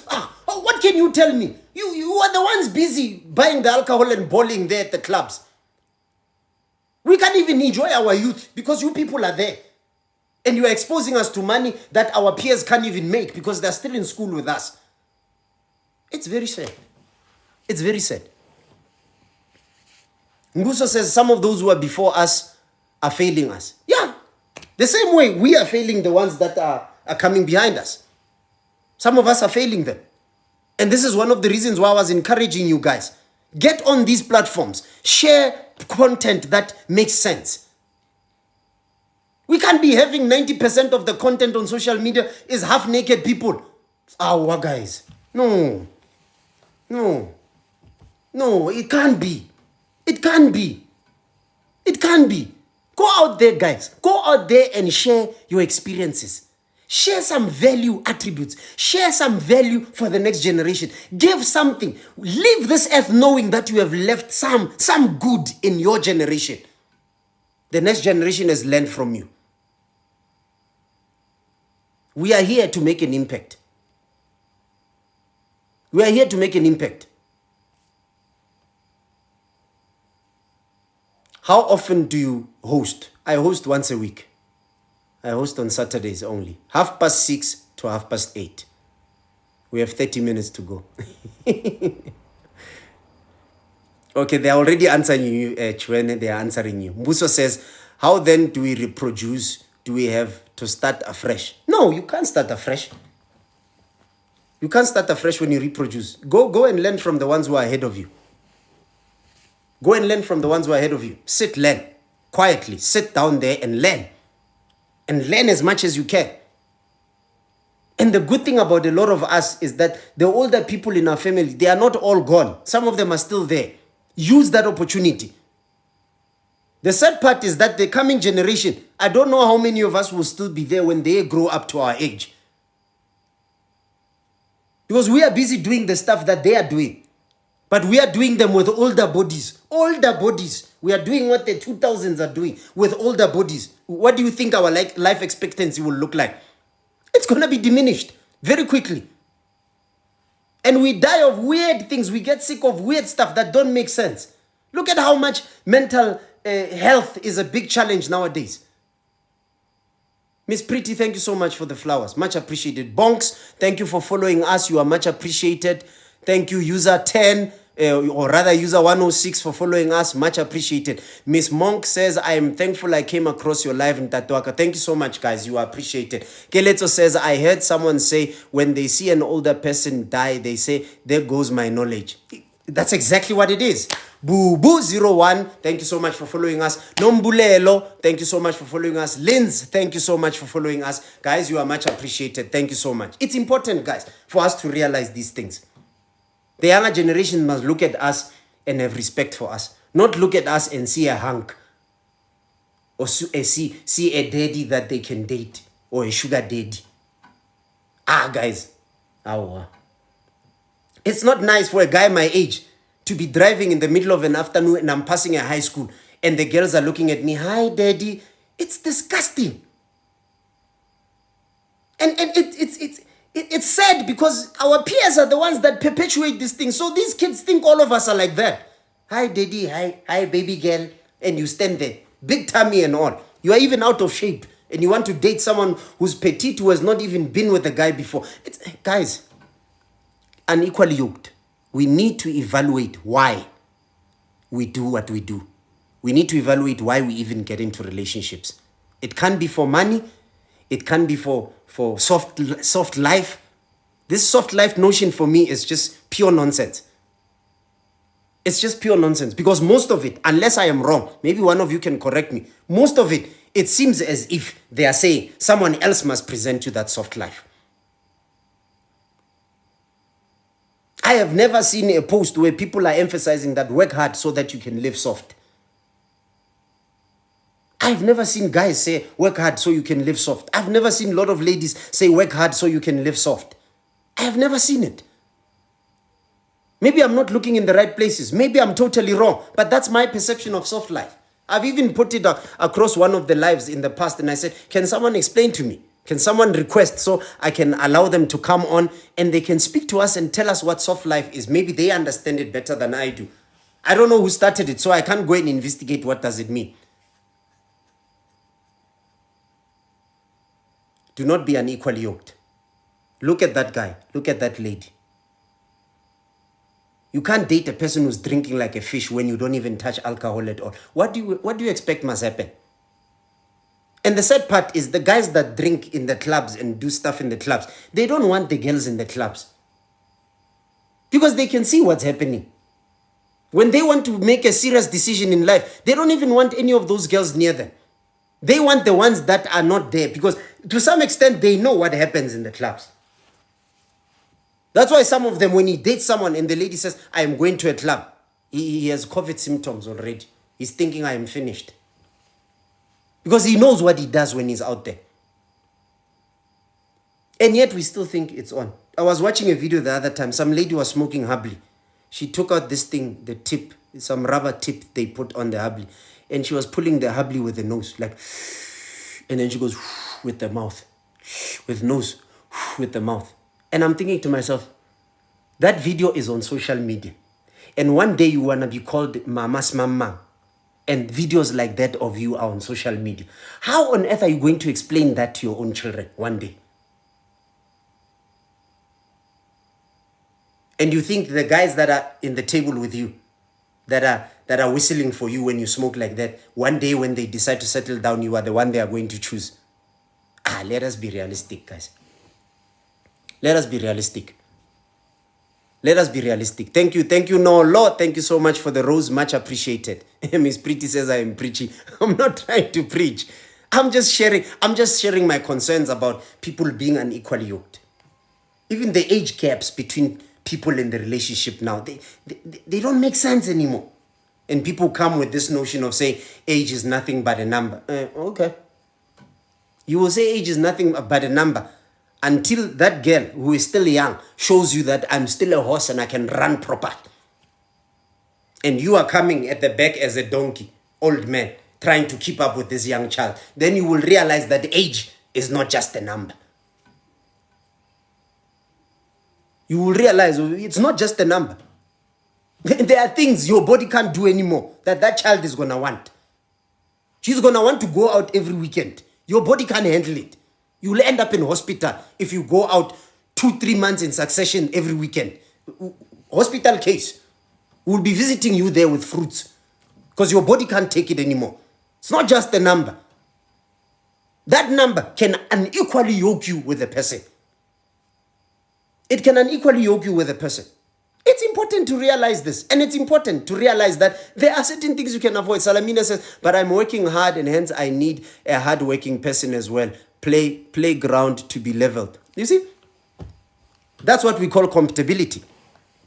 what can you tell me? You are the ones busy buying the alcohol and bowling there at the clubs. We can't even enjoy our youth because you people are there. And you are exposing us to money that our peers can't even make because they're still in school with us. It's very sad. It's very sad. Nguso says some of those who are before us are failing us. Yeah. The same way we are failing the ones that are coming behind us. Some of us are failing them. And this is one of the reasons why I was encouraging you guys. Get on these platforms. Share content that makes sense. We can't be having 90% of the content on social media is half-naked people. Our guys. No. No. No, it can't be. It can't be. It can't be. Go out there, guys. Go out there and share your experiences. Share some value attributes. Share some value for the next generation. Give something. Leave this earth knowing that you have left some good in your generation. The next generation has learned from you. We are here to make an impact. We are here to make an impact. How often do you host? I host once a week. I host on Saturdays only. 6:30 to 8:30. We have 30 minutes to go. Okay, they're already answering you, Chwene. They are answering you. Mbuso says, how then do we reproduce? Do we have to start afresh? No, you can't start afresh. You can't start afresh when you reproduce. Go and learn from the ones who are ahead of you. Go and learn from the ones who are ahead of you. Sit, learn. Quietly, sit down there and learn. And learn as much as you can. And the good thing about a lot of us is that the older people in our family, they are not all gone. Some of them are still there. Use that opportunity. The sad part is that the coming generation, I don't know how many of us will still be there when they grow up to our age. Because we are busy doing the stuff that they are doing. But we are doing them with older bodies. Older bodies. We are doing what the 2000s are doing with older bodies. What do you think our life expectancy will look like? It's going to be diminished very quickly. And we die of weird things. We get sick of weird stuff that don't make sense. Look at how much mental health is a big challenge nowadays. Miss Pretty, thank you so much for the flowers. Much appreciated. Bonks, thank you for following us. You are much appreciated. Thank you, user 10. or rather user 106 for following us. Much appreciated. Miss Monk says, I am thankful I came across your live in Tatuaka. Thank you so much, guys. You are appreciated. Keleto says, I heard someone say when they see an older person die, they say, there goes my knowledge. That's exactly what it is. Boo Boo 01, thank you so much for following us. Nombulelo, thank you so much for following us. Linz, thank you so much for following us. Guys, you are much appreciated. Thank you so much. It's important, guys, for us to realize these things. The younger generation must look at us and have respect for us. Not look at us and see a hunk. Or see a daddy that they can date. Or a sugar daddy. Guys. It's not nice for a guy my age to be driving in the middle of an afternoon and I'm passing a high school and the girls are looking at me, hi, daddy. It's disgusting. And it's sad because our peers are the ones that perpetuate this thing. So these kids think all of us are like that. Hi, daddy. Hi, baby girl. And you stand there, big tummy and all. You are even out of shape and you want to date someone who's petite, who has not even been with a guy before. Guys, unequally yoked. We need to evaluate why we do what we do. We need to evaluate why we even get into relationships. It can't be for money. It can't be for soft life. This soft life notion for me is just pure nonsense. It's just pure nonsense because most of it, unless I am wrong, maybe one of you can correct me, most of it, it seems as if they are saying someone else must present you that soft life. I have never seen a post where people are emphasizing that work hard so that you can live soft. I've never seen guys say work hard so you can live soft. I've never seen a lot of ladies say work hard so you can live soft. I have never seen it. Maybe I'm not looking in the right places. Maybe I'm totally wrong. But that's my perception of soft life. I've even put it across one of the lives in the past and I said, can someone explain to me? Can someone request so I can allow them to come on and they can speak to us and tell us what soft life is? Maybe they understand it better than I do. I don't know who started it, so I can't go and investigate what does it mean. Do not be unequally yoked. Look at that guy. Look at that lady. You can't date a person who's drinking like a fish when you don't even touch alcohol at all. What do you expect must happen? And the sad part is the guys that drink in the clubs and do stuff in the clubs, they don't want the girls in the clubs. Because they can see what's happening. When they want to make a serious decision in life, they don't even want any of those girls near them. They want the ones that are not there because to some extent they know what happens in the clubs. That's why some of them, when he dates someone and the lady says, I am going to a club, he has COVID symptoms already. He's thinking I am finished. Because he knows what he does when he's out there. And yet we still think it's on. I was watching a video the other time. Some lady was smoking Habli. She took out this thing, the tip, some rubber tip they put on the Habli. And she was pulling the Habli with the nose, like, and then she goes with the mouth, with nose, with the mouth. And I'm thinking to myself, that video is on social media. And one day you want to be called Mama's Mama. And videos like that of you are on social media. How on earth are you going to explain that to your own children one day? And you think the guys that are in the table with you, that are whistling for you when you smoke like that, one day when they decide to settle down, you are the one they are going to choose. Let us be realistic, guys. Let us be realistic. Let us be realistic. Thank you, no Lord. Thank you so much for the rose. Much appreciated. Miss Pretty says I am preaching. I'm not trying to preach. I'm just sharing my concerns about people being unequally yoked. Even the age gaps between people in the relationship now, they don't make sense anymore. And people come with this notion of saying age is nothing but a number. Okay. You will say age is nothing but a number until that girl who is still young shows you that I'm still a horse and I can run proper. And you are coming at the back as a donkey, old man, trying to keep up with this young child. Then you will realize that age is not just a number. You will realize it's not just a number. There are things your body can't do anymore that child is going to want. She's going to want to go out every weekend. Your body can't handle it. You will end up in hospital if you go out 2-3 months in succession every weekend. Hospital case. We'll be visiting you there with fruits because your body can't take it anymore. It's not just a number. That number can unequally yoke you with a person. It can unequally yoke you with a person. It's important to realize this, and it's important to realize that there are certain things you can avoid. Salamina says, but I'm working hard, and hence I need a hard-working person as well. Playground to be leveled. You see? That's what we call compatibility.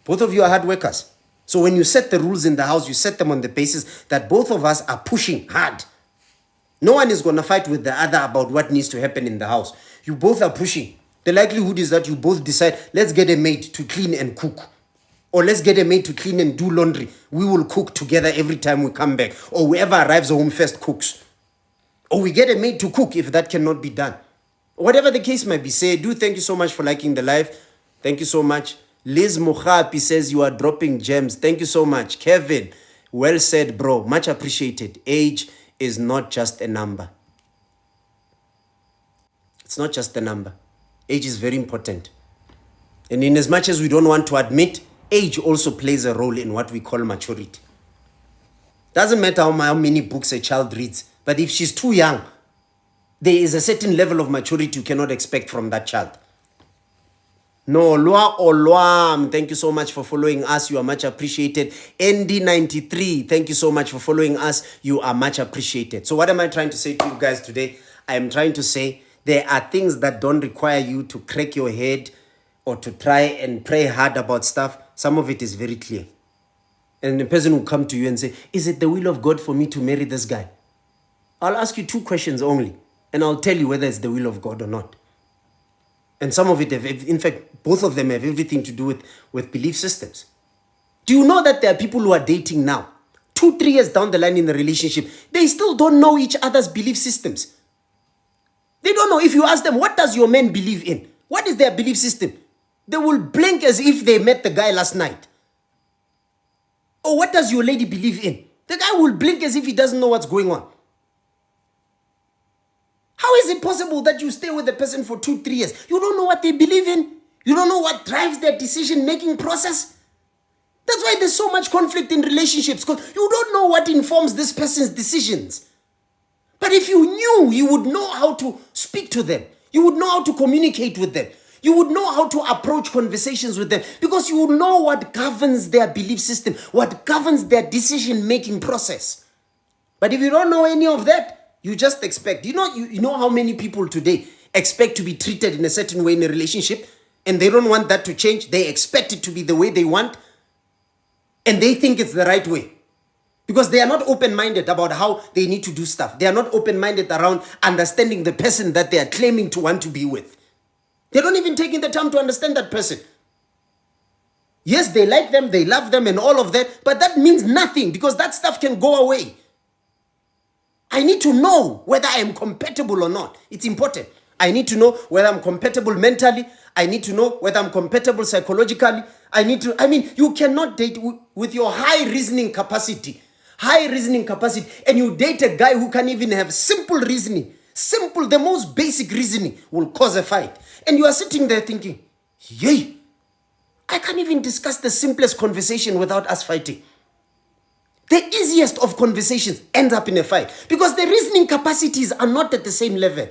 Both of you are hard workers. So when you set the rules in the house, you set them on the basis that both of us are pushing hard. No one is going to fight with the other about what needs to happen in the house. You both are pushing. The likelihood is that you both decide, let's get a maid to clean and cook. Or let's get a maid to clean and do laundry. We will cook together every time we come back. Or whoever arrives home first cooks. Or we get a maid to cook if that cannot be done. Whatever the case might be. Say, thank you so much for liking the live. Thank you so much. Liz Muhapi says you are dropping gems. Thank you so much. Kevin, well said, bro. Much appreciated. Age is not just a number. It's not just a number. Age is very important. And in as much as we don't want to admit, age also plays a role in what we call maturity. Doesn't matter how many books a child reads, but if she's too young, there is a certain level of maturity you cannot expect from that child. No, Lwa Olwam, thank you so much for following us. You are much appreciated. ND93, thank you so much for following us. You are much appreciated. So what am I trying to say to you guys today? I am trying to say there are things that don't require you to crack your head or to try and pray hard about stuff. Some of it is very clear. And the person will come to you and say, is it the will of God for me to marry this guy? I'll ask you 2 questions only, and I'll tell you whether it's the will of God or not. And some of it, in fact, both of them have everything to do with belief systems. Do you know that there are people who are dating now, 2-3 years down the line in the relationship, they still don't know each other's belief systems. They don't know. If you ask them, what does your man believe in? What is their belief system? They will blink as if they met the guy last night. Or what does your lady believe in? The guy will blink as if he doesn't know what's going on. How is it possible that you stay with a person for 2-3 years? You don't know what they believe in. You don't know what drives their decision-making process. That's why there's so much conflict in relationships, because you don't know what informs this person's decisions. But if you knew, you would know how to speak to them. You would know how to communicate with them. You would know how to approach conversations with them, because you would know what governs their belief system, what governs their decision-making process. But if you don't know any of that, you just expect. You know how many people today expect to be treated in a certain way in a relationship, and they don't want that to change. They expect it to be the way they want, and they think it's the right way. Because they are not open-minded about how they need to do stuff. They are not open-minded around understanding the person that they are claiming to want to be with. They don't even take in the time to understand that person. Yes, they like them, they love them and all of that, but that means nothing, because that stuff can go away. I need to know whether I am compatible or not. It's important. I need to know whether I'm compatible mentally. I need to know whether I'm compatible psychologically. You cannot date with your high reasoning capacity, and you date a guy who can even have simple reasoning. Simple, the most basic reasoning will cause a fight. And you are sitting there thinking, yay, I can't even discuss the simplest conversation without us fighting. The easiest of conversations ends up in a fight because the reasoning capacities are not at the same level.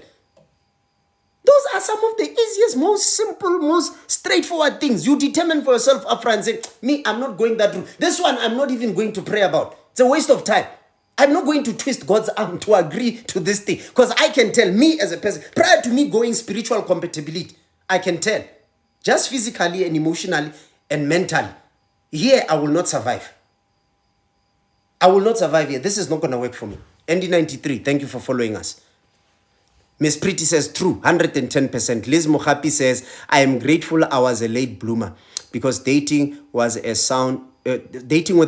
Those are some of the easiest, most simple, most straightforward things. You determine for yourself up front and say, me, I'm not going that route. This one, I'm not even going to pray about. It's a waste of time. I'm not going to twist God's arm to agree to this thing, because I can tell, me as a person, prior to me going spiritual compatibility, I can tell, just physically and emotionally and mentally, here I will not survive. I will not survive here. This is not going to work for me. ND93, thank you for following us. Miss Pretty says, true, 110%. Liz Mohapi says, I am grateful I was a late bloomer, because dating with a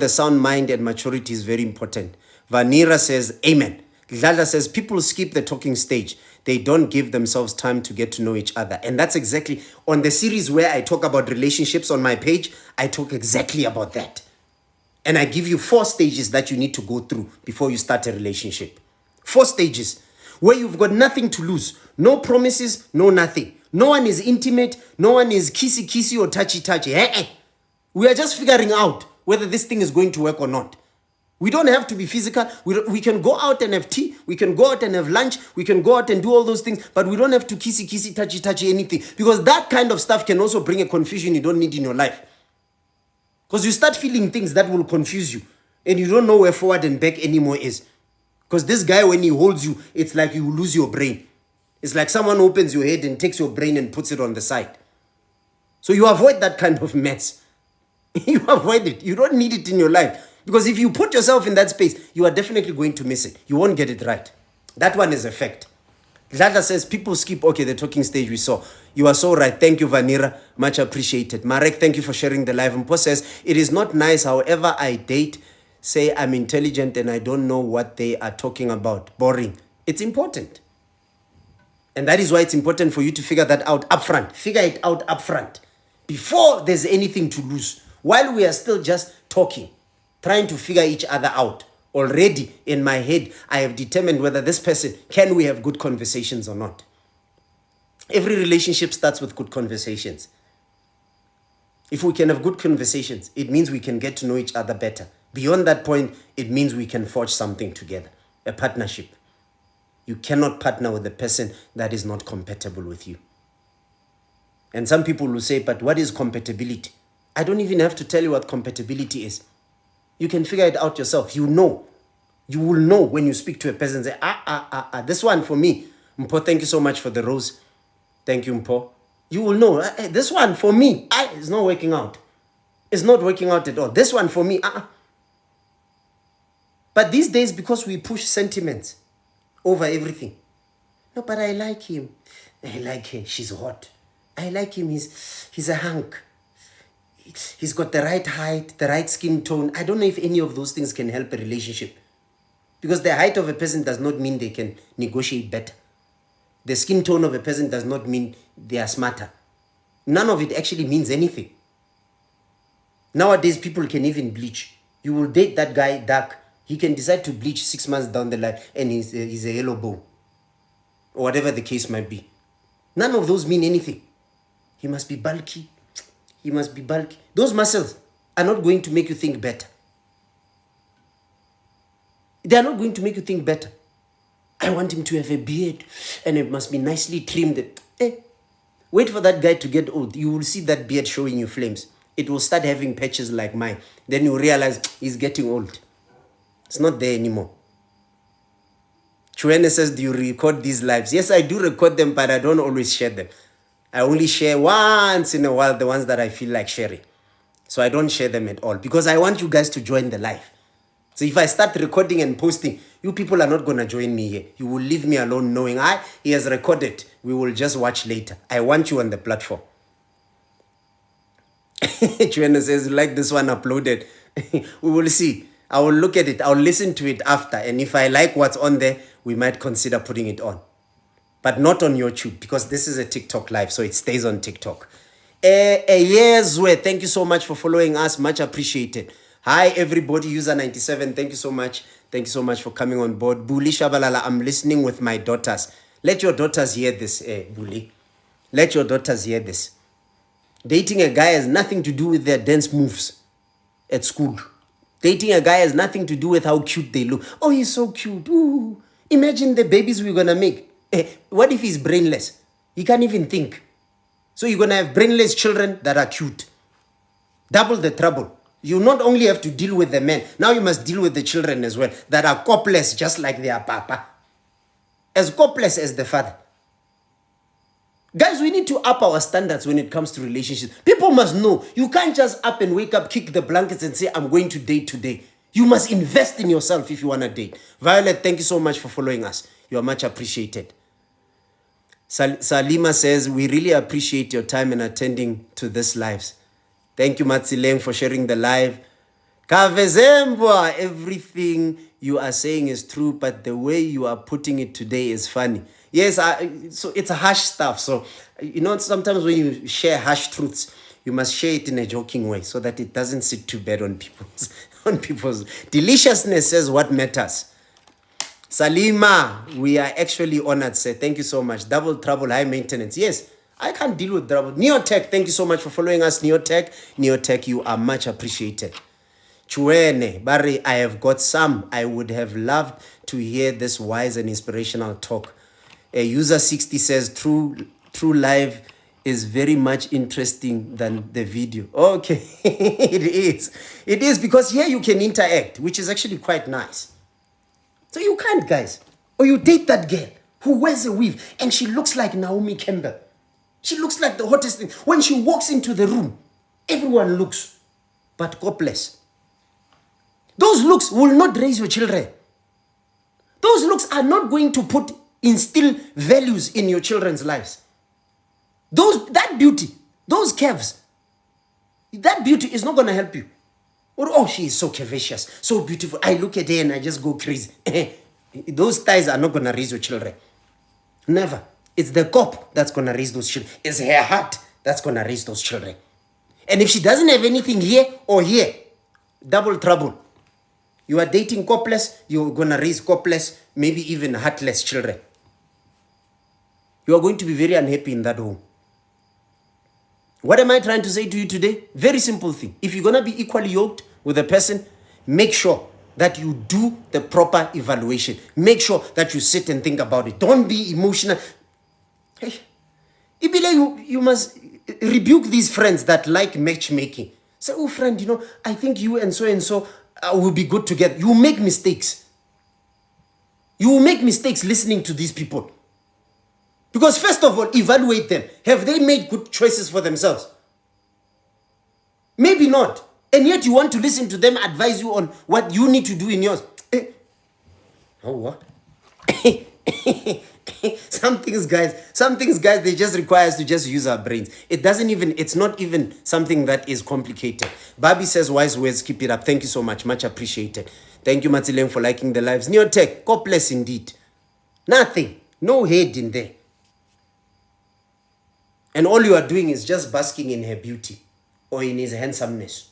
sound mind and maturity is very important. Vanira says, amen. Lala says, people skip the talking stage. They don't give themselves time to get to know each other. And that's exactly, on the series where I talk about relationships on my page, I talk exactly about that. And I give you 4 stages that you need to go through before you start a relationship. 4 stages where you've got nothing to lose. No promises, no nothing. No one is intimate. No one is kissy-kissy or touchy-touchy. We are just figuring out whether this thing is going to work or not. We don't have to be physical. We can go out and have tea. We can go out and have lunch. We can go out and do all those things, but we don't have to kissy, touchy, anything. Because that kind of stuff can also bring a confusion you don't need in your life. Because you start feeling things that will confuse you, and you don't know where forward and back anymore is. Because this guy, when he holds you, it's like you lose your brain. It's like someone opens your head and takes your brain and puts it on the side. So you avoid that kind of mess. You avoid it. You don't need it in your life. Because if you put yourself in that space, you are definitely going to miss it. You won't get it right. That one is a fact. Lada says, people skip, okay, the talking stage we saw. You are so right. Thank you, Vanira. Much appreciated. Marek, thank you for sharing the live. Mpo says, it is not nice, however I date, say I'm intelligent and I don't know what they are talking about. Boring. It's important. And that is why it's important for you to figure that out upfront. Figure it out upfront. Before there's anything to lose. While we are still just talking, trying to figure each other out. Already in my head, I have determined whether this person, can we have good conversations or not. Every relationship starts with good conversations. If we can have good conversations, it means we can get to know each other better. Beyond that point, it means we can forge something together, a partnership. You cannot partner with a person that is not compatible with you. And some people will say, but what is compatibility? I don't even have to tell you what compatibility is. You can figure it out yourself. You know. You will know when you speak to a person and say, this one for me. Mpo, thank you so much for the rose. Thank you, Mpo. You will know, this one for me, it's not working out. It's not working out at all. This one for me, But these days, because we push sentiments over everything. No, but I like him. I like her. She's hot. I like him. He's a hunk. He's got the right height, the right skin tone. I don't know if any of those things can help a relationship. Because the height of a person does not mean they can negotiate better. The skin tone of a person does not mean they are smarter. None of it actually means anything. Nowadays, people can even bleach. You will date that guy dark. He can decide to bleach 6 months down the line and he's a yellow bone. Or whatever the case might be. None of those mean anything. He must be bulky. He must be bulky. Those muscles are not going to make you think better. They are not going to make you think better. I want him to have a beard and it must be nicely trimmed. Wait for that guy to get old. You will see that beard showing you flames. It will start having patches like mine. Then you realize he's getting old. It's not there anymore. Chuene says, do you record these lives? Yes, I do record them, but I don't always share them. I only share once in a while the ones that I feel like sharing. So I don't share them at all because I want you guys to join the live. So if I start recording and posting, you people are not going to join me here. You will leave me alone knowing, he has recorded. We will just watch later. I want you on the platform. Chuena says, like this one uploaded. We will see. I will look at it. I'll listen to it after. And if I like what's on there, we might consider putting it on. But not on YouTube because this is a TikTok live. So it stays on TikTok. Yes, thank you so much for following us. Much appreciated. Hi, everybody. User97, thank you so much. Thank you so much for coming on board. Buli Shabalala, I'm listening with my daughters. Let your daughters hear this, Buli. Let your daughters hear this. Dating a guy has nothing to do with their dance moves at school. Dating a guy has nothing to do with how cute they look. Oh, he's so cute. Ooh. Imagine the babies we're going to make. What if he's brainless? He can't even think. So you're going to have brainless children that are cute. Double the trouble. You not only have to deal with the men, now you must deal with the children as well that are copeless just like their papa. As copeless as the father. Guys, we need to up our standards when it comes to relationships. People must know. You can't just up and wake up, kick the blankets and say, I'm going to date today. You must invest in yourself if you want to date. Violet, thank you so much for following us. You are much appreciated. Salima says, we really appreciate your time and attending to this lives. Thank you, Matsileng, for sharing the live. Kavezembwa, everything you are saying is true, but the way you are putting it today is funny. Yes, so it's a harsh stuff. So, sometimes when you share harsh truths, you must share it in a joking way so that it doesn't sit too bad on people's deliciousness says what matters. Salima, we are actually honored, sir. Thank you so much. Double trouble, high maintenance. Yes, I can't deal with trouble. Neotech, thank you so much for following us, Neotech. Neotech, you are much appreciated. Chuene, Barry, I have got some. I would have loved to hear this wise and inspirational talk. User 60 says, true live is very much interesting than the video. Okay, it is. It is because here you can interact, which is actually quite nice. So you can't, guys. Or you date that girl who wears a weave and she looks like Naomi Campbell. She looks like the hottest thing. When she walks into the room, everyone looks. But God bless. Those looks will not raise your children. Those looks are not going to instill values in your children's lives. That beauty, those curves, that beauty is not going to help you. Or, oh, she is so curvaceous, so beautiful. I look at her and I just go crazy. Those thighs are not going to raise your children. Never. It's the cop that's going to raise those children. It's her heart that's going to raise those children. And if she doesn't have anything here or here, double trouble. You are dating copeless, you're going to raise copeless, maybe even heartless children. You are going to be very unhappy in that home. What am I trying to say to you today? Very simple thing. If you're going to be equally yoked with a person, make sure that you do the proper evaluation. Make sure that you sit and think about it. Don't be emotional. Hey, you must rebuke these friends that like matchmaking. Say, oh friend, I think you and so will be good together. You make mistakes. You will make mistakes listening to these people. Because first of all, evaluate them. Have they made good choices for themselves? Maybe not. And yet you want to listen to them advise you on what you need to do in yours. Oh, what? Some things, guys, they just require us to just use our brains. It's not even something that is complicated. Bobby says, wise words, keep it up. Thank you so much. Much appreciated. Thank you, Matileng, for liking the lives. Neotech, God bless indeed. Nothing. No head in there. And all you are doing is just basking in her beauty or in his handsomeness.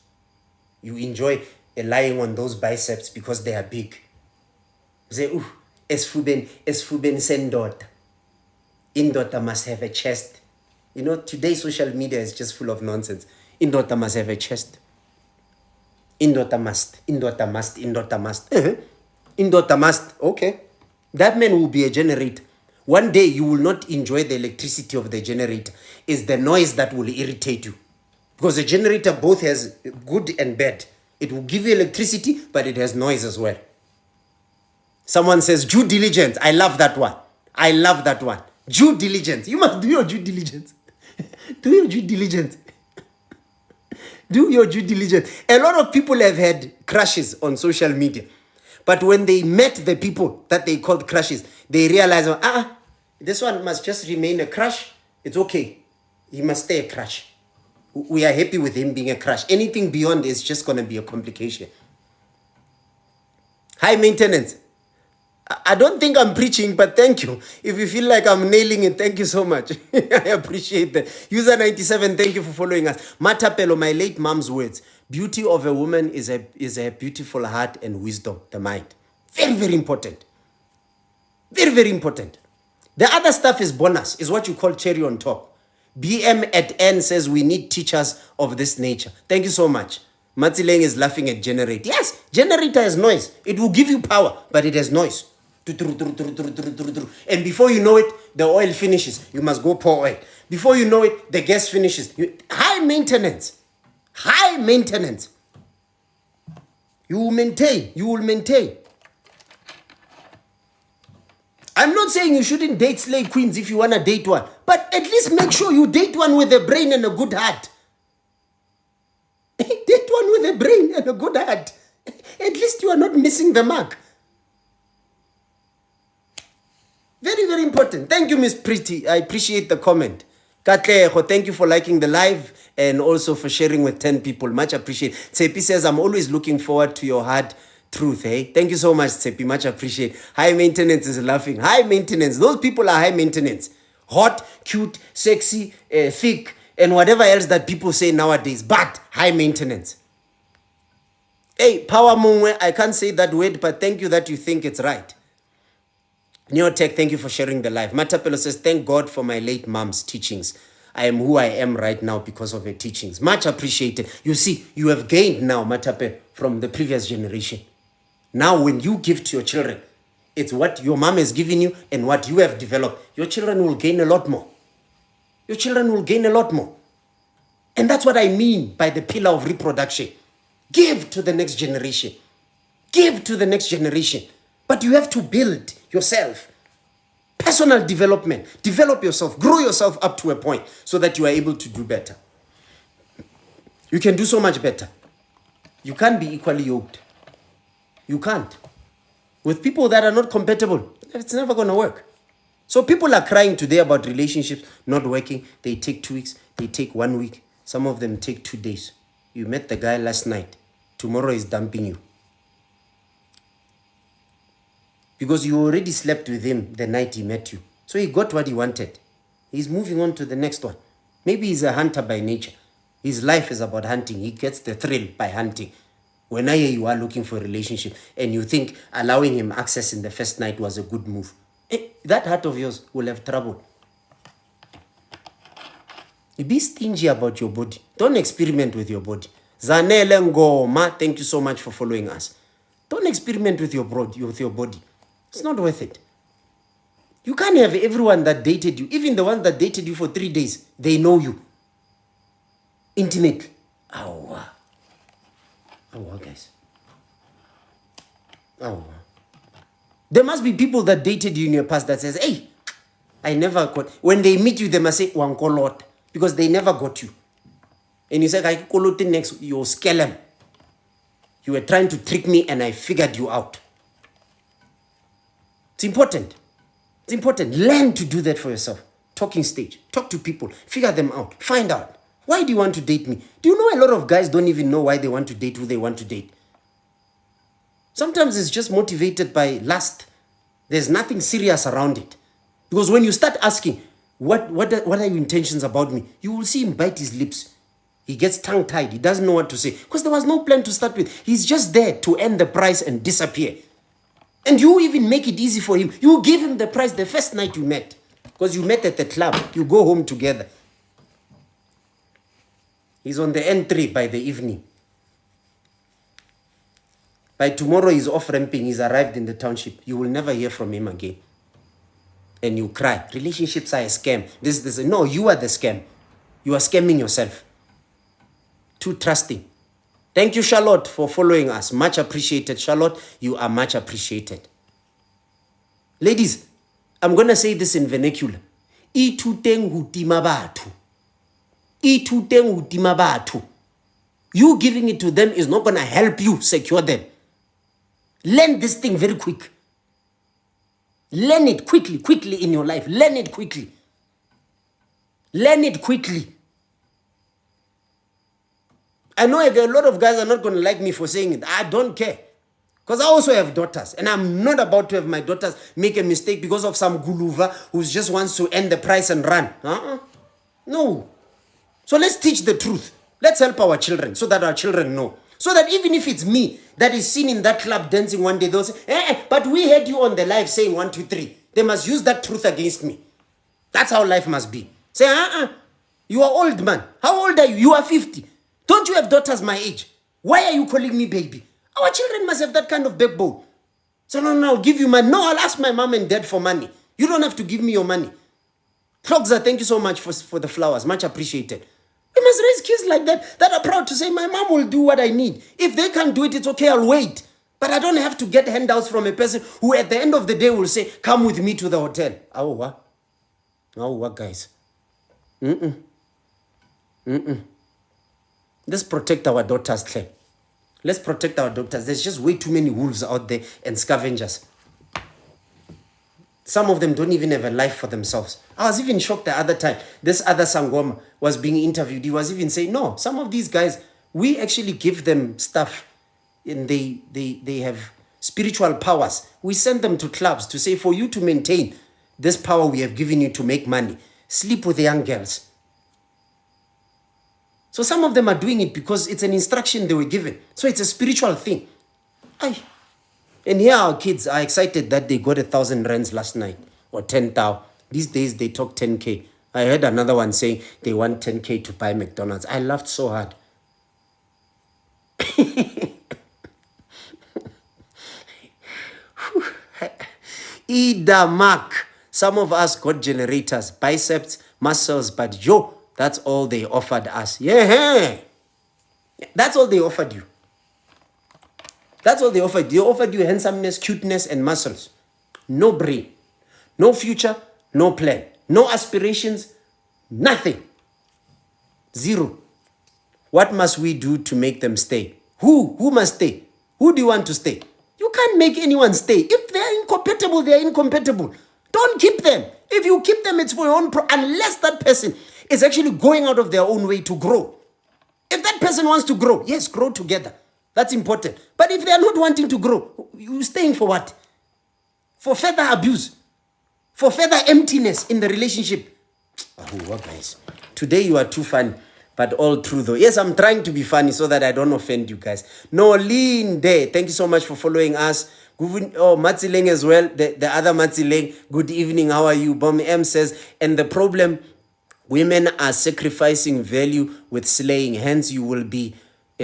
You enjoy lying on those biceps because they are big. You say, ooh, esfuben sendota. Indota must have a chest. Today's social media is just full of nonsense. Indota must have a chest. Indota must. Indota must. Okay. That man will be a generator. One day you will not enjoy the electricity of the generator. It's the noise that will irritate you. Because the generator both has good and bad. It will give you electricity, but it has noise as well. Someone says, due diligence. I love that one. Due diligence. You must do your due diligence. Do your due diligence. Do your due diligence. A lot of people have had crushes on social media. But when they met the people that they called crushes, they realized, this one must just remain a crush. It's okay. He must stay a crush. We are happy with him being a crush. Anything beyond is just going to be a complication. High maintenance. I don't think I'm preaching, but thank you. If you feel like I'm nailing it, thank you so much. I appreciate that. User 97, thank you for following us. Matapelo, my late mom's words. Beauty of a woman is a beautiful heart and wisdom, the mind. Very, very important. Very, very important. The other stuff is bonus, is what you call cherry on top. BM at N says we need teachers of this nature. Thank you so much. Matileng is laughing at generator. Yes, generator has noise. It will give you power, but it has noise. And before you know it, the oil finishes. You must go pour oil. Before you know it, the gas finishes. High maintenance. High maintenance. You will maintain. I'm not saying you shouldn't date slave queens if you want to date one. But at least make sure you date one with a brain and a good heart. Date one with a brain and a good heart. At least you are not missing the mark. Very, very important. Thank you, Miss Pretty. I appreciate the comment. Katleho, thank you for liking the live and also for sharing with 10 people. Much appreciated. Tsepi says, I'm always looking forward to your hard truth. Hey, thank you so much, Tsepi. Much appreciated. High maintenance is laughing. High maintenance. Those people are high maintenance. Hot, cute, sexy, thick, and whatever else that people say nowadays. But high maintenance. Hey, Power Mungwe, I can't say that word, but thank you that you think it's right. Neotech, thank you for sharing the live. Matapelo says, thank God for my late mom's teachings. I am who I am right now because of her teachings. Much appreciated. You see, you have gained now, Matape, from the previous generation. Now, when you give to your children, it's what your mom has given you and what you have developed. Your children will gain a lot more. Your children will gain a lot more. And that's what I mean by the pillar of reproduction. Give to the next generation. Give to the next generation. But you have to build yourself. Personal development. Develop yourself. Grow yourself up to a point so that you are able to do better. You can do so much better. You can't be equally yoked. You can't. With people that are not compatible, it's never going to work. So people are crying today about relationships not working. They take 2 weeks. They take 1 week. Some of them take 2 days. You met the guy last night. Tomorrow is dumping you. Because you already slept with him the night he met you. So he got what he wanted. He's moving on to the next one. Maybe he's a hunter by nature. His life is about hunting. He gets the thrill by hunting. When I hear you are looking for a relationship and you think allowing him access in the first night was a good move, that heart of yours will have trouble. Be stingy about your body. Don't experiment with your body. Zanele Ngoma, thank you so much for following us. Don't experiment with your body. It's not worth it. You can't have everyone that dated you, even the ones that dated you for 3 days, they know you intimately. Oh, guys. Oh, there must be people that dated you in your past that says, hey, I never got. When they meet you, they must say, Wankolot, because they never got you. And you say, I kolot next, you scale them. You were trying to trick me and I figured you out. It's important. It's important. Learn to do that for yourself. Talking stage. Talk to people. Figure them out. Find out. Why do you want to date me? Do you know a lot of guys don't even know why they want to date who they want to date? Sometimes it's just motivated by lust. There's nothing serious around it. Because when you start asking, what are your intentions about me? You will see him bite his lips. He gets tongue-tied. He doesn't know what to say. Because there was no plan to start with. He's just there to earn the prize and disappear. And you even make it easy for him. You give him the prize the first night you met. Because you met at the club. You go home together. He's on the N3 by the evening. By tomorrow he's off ramping. He's arrived in the township. You will never hear from him again. And you cry. Relationships are a scam. No, you are the scam. You are scamming yourself. Too trusting. Thank you, Charlotte, for following us. Much appreciated, Charlotte. You are much appreciated. Ladies, I'm going to say this in vernacular. Ituteng hutima batho. Ituteng hutima batho. You giving it to them is not going to help you secure them. Learn this thing very quick. Learn it quickly in your life. Learn it quickly. Learn it quickly. I know a lot of guys are not going to like me for saying it. I don't care. Because I also have daughters. And I'm not about to have my daughters make a mistake because of some guluva who just wants to end the price and run. No. So let's teach the truth. Let's help our children so that our children know. So that even if it's me that is seen in that club dancing one day, they'll say, but we had you on the live saying 1, 2, 3. They must use that truth against me. That's how life must be. Say, you are old, man. How old are you? You are 50. Don't you have daughters my age? Why are you calling me baby? Our children must have that kind of backbone. So no, I'll give you money. No, I'll ask my mom and dad for money. You don't have to give me your money. Flogza, thank you so much for the flowers. Much appreciated. We must raise kids like that are proud to say, my mom will do what I need. If they can't do it, it's okay, I'll wait. But I don't have to get handouts from a person who at the end of the day will say, come with me to the hotel. Oh, what? Oh, what, guys? Let's protect our daughters, Claire. Let's protect our daughters. There's just way too many wolves out there and scavengers. Some of them don't even have a life for themselves. I was even shocked the other time. This other Sangoma was being interviewed. He was even saying, no, some of these guys, we actually give them stuff and they have spiritual powers. We send them to clubs to say, for you to maintain this power we have given you to make money, sleep with the young girls. So some of them are doing it because it's an instruction they were given. So it's a spiritual thing. And here our kids are excited that they got 1,000 rands last night or 10,000. These days they talk 10K. I heard another one saying they want 10K to buy McDonald's. I laughed so hard. Ida Mark. Some of us got generators, biceps, muscles, but yo, that's all they offered us. Yeah. That's all they offered you. That's all they offered. They offered you handsomeness, cuteness, and muscles. No brain. No future, no plan. No aspirations, nothing. Zero. What must we do to make them stay? Who must stay? Who do you want to stay? You can't make anyone stay. If they're incompatible, they're incompatible. Don't keep them. If you keep them, it's for your own unless that person is actually going out of their own way to grow. If that person wants to grow, yes, grow together. That's important. But if they are not wanting to grow, you staying for what? For further abuse. For further emptiness in the relationship. Oh, guys. Today you are too funny. But all true though. Yes, I'm trying to be funny so that I don't offend you guys. Nolin Day, thank you so much for following us. Oh, Matsileng as well. The other Matsileng, good evening. How are you? Bom M says, and the problem, women are sacrificing value with slaying. Hence, you will be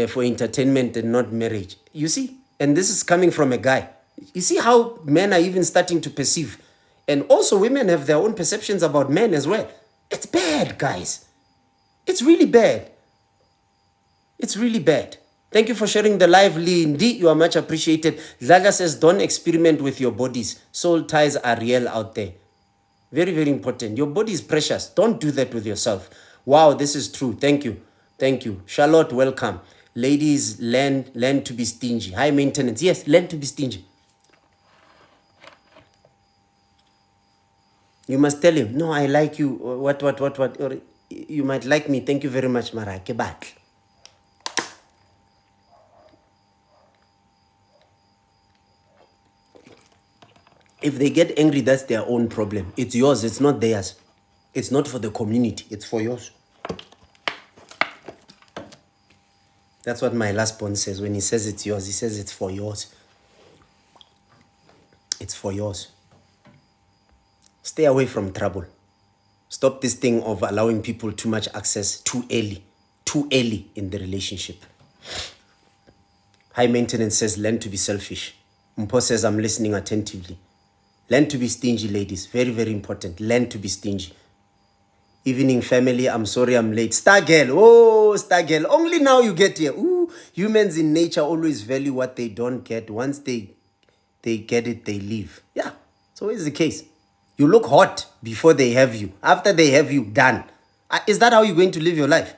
for entertainment and not marriage. You see? And this is coming from a guy. You see how men are even starting to perceive. And also women have their own perceptions about men as well. It's bad, guys. It's really bad. It's really bad. Thank you for sharing the live, Lindy. You are much appreciated. Zaga says, don't experiment with your bodies. Soul ties are real out there. Very, very important. Your body is precious. Don't do that with yourself. Wow, this is true. Thank you. Thank you. Charlotte, welcome. Ladies, learn to be stingy. High maintenance. Yes, learn to be stingy. You must tell him, no, I like you. What. Or you might like me. Thank you very much, Mara. Kebat. If they get angry, that's their own problem. It's yours. It's not theirs. It's not for the community. It's for yours. That's what my last born says. When he says it's yours, he says it's for yours. It's for yours. Stay away from trouble. Stop this thing of allowing people too much access too early in the relationship. High maintenance says, learn to be selfish. Mpo says, I'm listening attentively. Learn to be stingy, ladies. Very, very important. Learn to be stingy. Evening, family. I'm sorry I'm late. Star girl. Oh, star girl. Only now you get here. Ooh, humans in nature always value what they don't get. Once they get it, they leave. Yeah, it's always the case. You look hot before they have you. After they have you, done. Is that how you're going to live your life?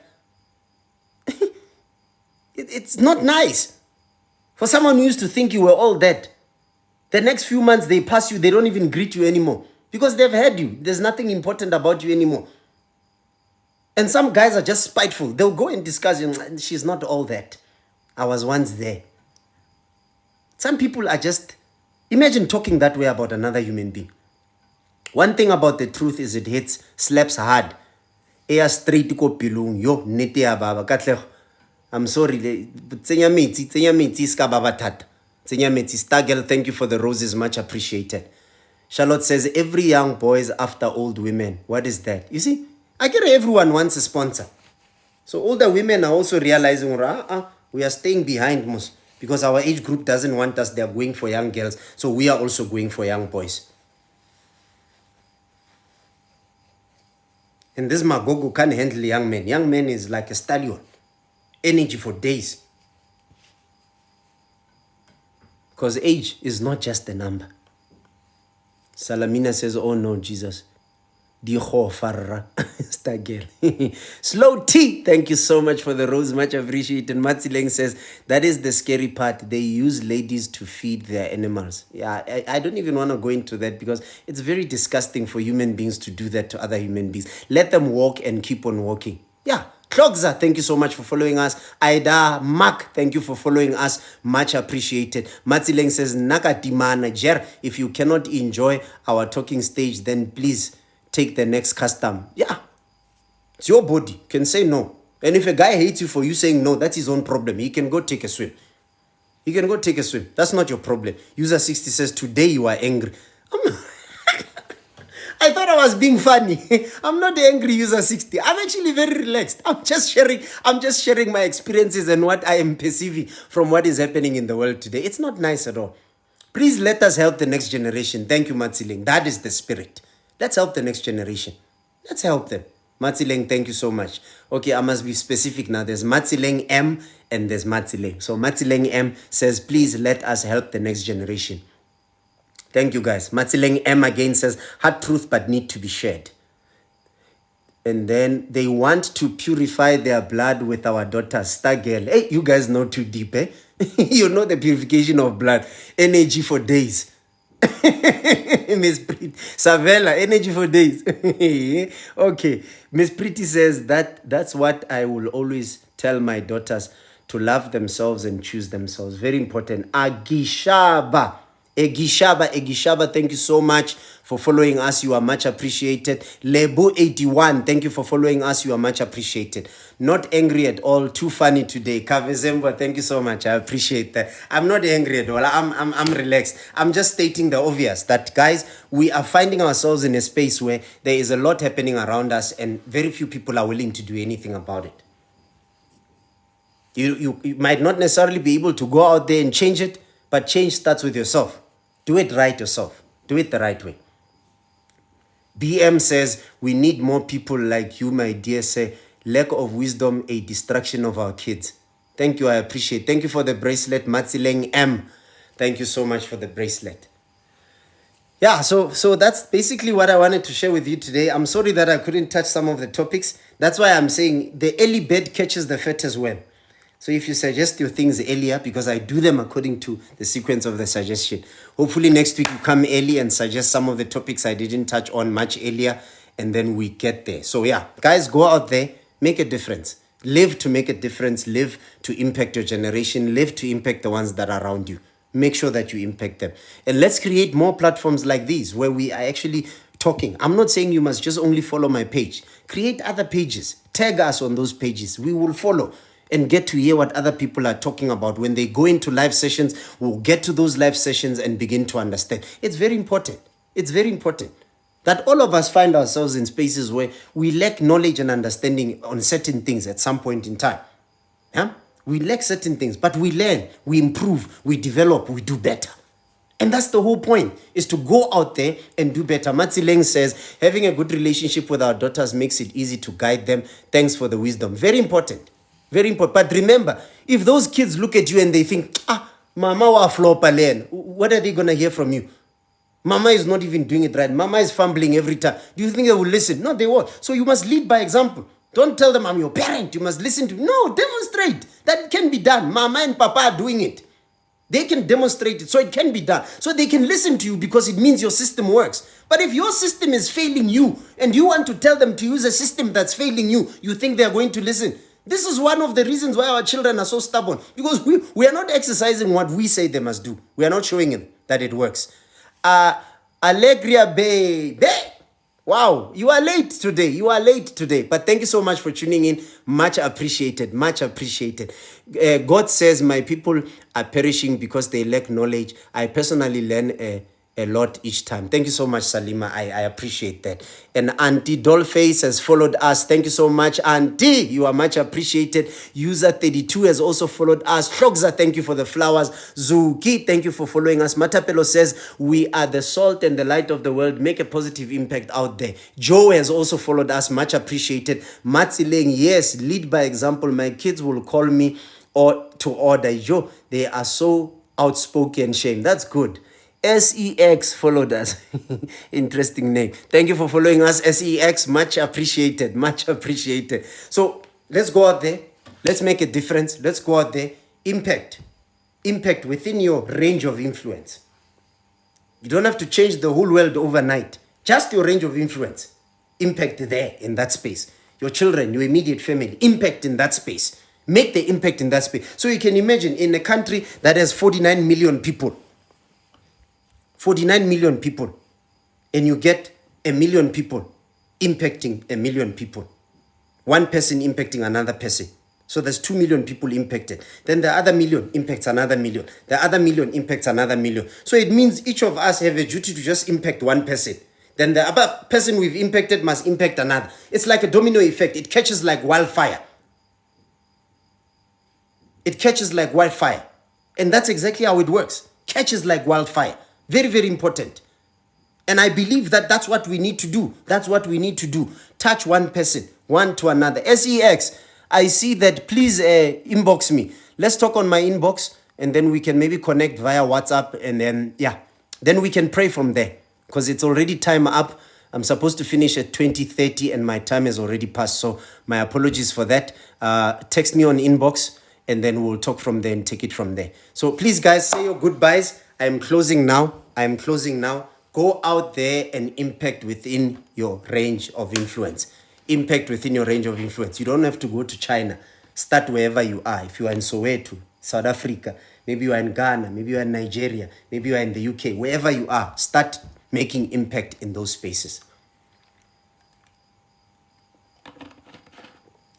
It's not nice. For someone who used to think you were all that, the next few months they pass you, they don't even greet you anymore. Because they've had you. There's nothing important about you anymore. And some guys are just spiteful. They'll go and discuss, she's not all that. I was once there. Some people are just, imagine talking that way about another human being. One thing about the truth is it hits, slaps hard. Eya straight ko pilung, yo, nete ya baba, katlego. I'm sorry, tsenya metsi, ska baba thata. Tsenya metsi, star girl, thank you for the roses, much appreciated. Charlotte says, every young boy is after old women. What is that? You see, I get everyone wants a sponsor. So older women are also realizing, we are staying behind most because our age group doesn't want us. They're going for young girls. So we are also going for young boys. And this Magogo can't handle young men. Young men is like a stallion. Energy for days. Because age is not just a number. Salamina says, oh no, Jesus. Diho farra. Slow T. Thank you so much for the rose. Much appreciated. Matsileng says, that is the scary part. They use ladies to feed their animals. Yeah, I don't even want to go into that because it's very disgusting for human beings to do that to other human beings. Let them walk and keep on walking. Yeah. Klogza, thank you so much for following us. Aida Mark, thank you for following us. Much appreciated. Matsileng says, Nakatimana Jer, if you cannot enjoy our talking stage, then please take the next custom. Yeah. It's your body. You can say no. And if a guy hates you for you saying no, that's his own problem. He can go take a swim. He can go take a swim. That's not your problem. User 60 says, today you are angry. I thought I was being funny. I'm not the angry user 60. I'm actually very relaxed. I'm just sharing my experiences and what I am perceiving from what is happening in the world today. It's not nice at all. Please let us help the next generation. Thank you, Matsileng. That is the spirit. Let's help the next generation. Let's help them. Matsileng, thank you so much. Okay, I must be specific now. There's Matsileng M and there's Matsileng. So Matsileng M says, please let us help the next generation. Thank you, guys. Matsileng M again says, hard truth but need to be shared. And then they want to purify their blood with our daughter, Star Girl. Hey, you guys know too deep, eh? You know the purification of blood. Energy for days. Miss Pretty. Savella, energy for days. Okay. Miss Pretty says that's what I will always tell my daughters, to love themselves and choose themselves. Very important. Agishaba. Egishaba, thank you so much for following us. You are much appreciated. Lebu81, thank you for following us. You are much appreciated. Not angry at all. Too funny today. Kavezemba, thank you so much. I appreciate that. I'm not angry at all. I'm relaxed. I'm just stating the obvious that, guys, we are finding ourselves in a space where there is a lot happening around us and very few people are willing to do anything about it. You might not necessarily be able to go out there and change it, but change starts with yourself. Do it right yourself. Do it the right way. BM says, we need more people like you, my dear. Say, lack of wisdom, a distraction of our kids. Thank you. I appreciate. Thank you for the bracelet, Matsileng M. Thank you so much for the bracelet. Yeah, so that's basically what I wanted to share with you today. I'm sorry that I couldn't touch some of the topics. That's why I'm saying the early bird catches the fattest worm. So if you suggest your things earlier, because I do them according to the sequence of the suggestion, hopefully next week you come early and suggest some of the topics I didn't touch on much earlier, and then we get there. So yeah, guys, go out there, make a difference. Live to make a difference. Live to impact your generation. Live to impact the ones that are around you. Make sure that you impact them. And let's create more platforms like these where we are actually talking. I'm not saying you must just only follow my page. Create other pages. Tag us on those pages. We will follow and get to hear what other people are talking about. When they go into live sessions, we'll get to those live sessions and begin to understand. It's very important. It's very important that all of us find ourselves in spaces where we lack knowledge and understanding on certain things at some point in time. Yeah? We lack certain things, but we learn, we improve, we develop, we do better. And that's the whole point, is to go out there and do better. Matsileng says, having a good relationship with our daughters makes it easy to guide them. Thanks for the wisdom. Very important. Very important. But remember, if those kids look at you and they think, Mama wa flop alen, what are they going to hear from you? Mama is not even doing it right. Mama is fumbling every time. Do you think they will listen? No, they won't. So you must lead by example. Don't tell them I'm your parent. You must listen to me. No, demonstrate that it can be done. Mama and Papa are doing it. They can demonstrate it, so it can be done. So they can listen to you because it means your system works. But if your system is failing you and you want to tell them to use a system that's failing you, you think they're going to listen? This is one of the reasons why our children are so stubborn, because we are not exercising what we say they must do. We are not showing them that it works. Allegria baby. Wow, you are late today. You are late today. But thank you so much for tuning in. Much appreciated. Much appreciated. God says my people are perishing because they lack knowledge. I personally learn a lot each time. Thank you so much, Salima. I appreciate that. And Auntie Dollface has followed us. Thank you so much, Auntie. You are much appreciated. User 32 has also followed us. Shogza, thank you for the flowers. Zuki, thank you for following us. Matapelo says, we are the salt and the light of the world. Make a positive impact out there. Joe has also followed us. Much appreciated. Matsileng, yes, lead by example. My kids will call me or to order. Joe, they are so outspoken. Shame. That's good. SEX followed us. Interesting name. Thank you for following us, SEX. Much appreciated. Much appreciated. So let's go out there. Let's make a difference. Let's go out there. Impact. Impact within your range of influence. You don't have to change the whole world overnight. Just your range of influence. Impact there in that space. Your children, your immediate family. Impact in that space. Make the impact in that space. So you can imagine in a country that has 49 million people. 49 million people, and you get 1 million people impacting 1 million people. One person impacting another person. So there's 2 million people impacted. Then the other million impacts another million. The other million impacts another million. So it means each of us have a duty to just impact one person. Then the other person we've impacted must impact another. It's like a domino effect. It catches like wildfire. It catches like wildfire. And that's exactly how it works. Catches like wildfire. Very, very important. And I believe that that's what we need to do. That's what we need to do. Touch one person, one to another. SEX, I see that. Please inbox me. Let's talk on my inbox, and then we can maybe connect via WhatsApp, and then, yeah, then we can pray from there, because it's already time up. I'm supposed to finish at 20:30, and my time has already passed. So my apologies for that. Text me on inbox, and then we'll talk from there and take it from there. So please, guys, say your goodbyes. I am closing now. Go out there and impact within your range of influence. Impact within your range of influence. You don't have to go to China. Start wherever you are. If you are in Soweto, South Africa, maybe you are in Ghana, maybe you are in Nigeria, maybe you are in the UK, wherever you are, start making impact in those spaces.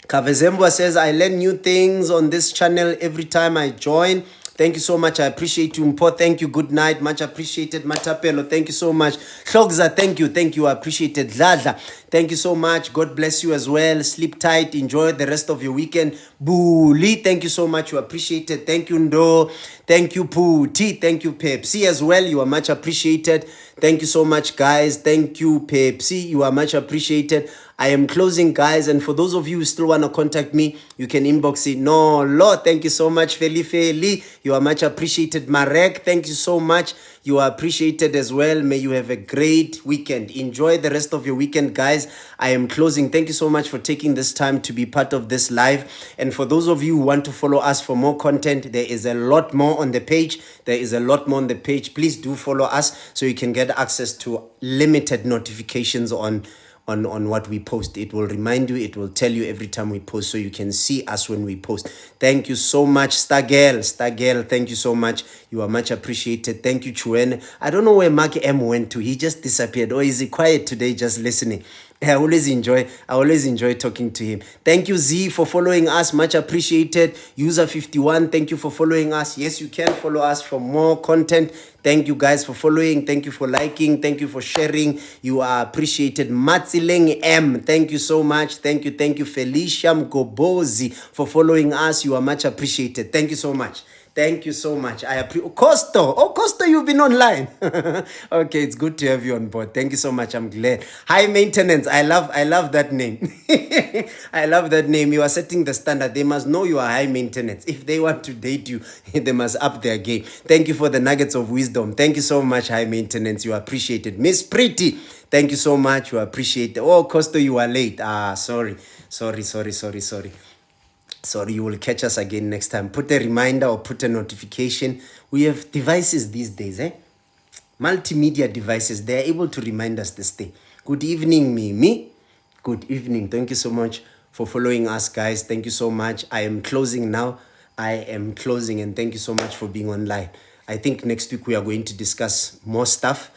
Kavezembwa says, I learn new things on this channel every time I join. Thank you so much. I appreciate you. Mpo, thank you. Good night. Much appreciated. Matapelo, thank you so much. Hlogza, thank you. Thank you. I appreciate it. Dladla, thank you so much. God bless you as well. Sleep tight. Enjoy the rest of your weekend. Buli, thank you so much. You appreciate it. Thank you, Ndo. Thank you, Puti. Thank you, Pepsi as well. You are much appreciated. Thank you so much, guys. Thank you, Pepsi. You are much appreciated. I am closing, guys, and for those of you who still want to contact me, you can inbox it. No, Lord, thank you so much. Feli, you are much appreciated. Marek, thank you so much. You are appreciated as well. May you have a great weekend. Enjoy the rest of your weekend, guys. I am closing. Thank you so much for taking this time to be part of this live. And for those of you who want to follow us for more content, there is a lot more on the page. Please do follow us so you can get access to limited notifications on what we post. It will remind you, it will tell you every time we post, so you can see us when we post. Thank you so much, Stargirl, thank you so much. You are much appreciated. Thank you, Chuen. I don't know where Mark M went to. He just disappeared, or is he quiet today just listening? I always enjoy talking to him. Thank you, Z, for following us. Much appreciated. User 51, thank you for following us. Yes, you can follow us for more content. Thank you, guys, for following. Thank you for liking. Thank you for sharing. You are appreciated. Matsileng M, thank you so much. Thank you. Felicia Mgobozi for following us. You are much appreciated. Thank you so much. Thank you so much. I appreciate. Costo, you've been online. Okay, it's good to have you on board. Thank you so much. I'm glad. High maintenance. I love that name. I love that name. You are setting the standard. They must know you are high maintenance. If they want to date you, they must up their game. Thank you for the nuggets of wisdom. Thank you so much, high maintenance. You appreciate it. Miss Pretty, thank you so much. You appreciate it. Oh, Costo, you are late. Sorry. Sorry, you will catch us again next time. Put a reminder or put a notification. We have devices these days, multimedia devices. They are able to remind us this thing. Good evening, Mimi. Good evening. Thank you so much for following us, guys. Thank you so much. I am closing now. And thank you so much for being online. I think next week we are going to discuss more stuff.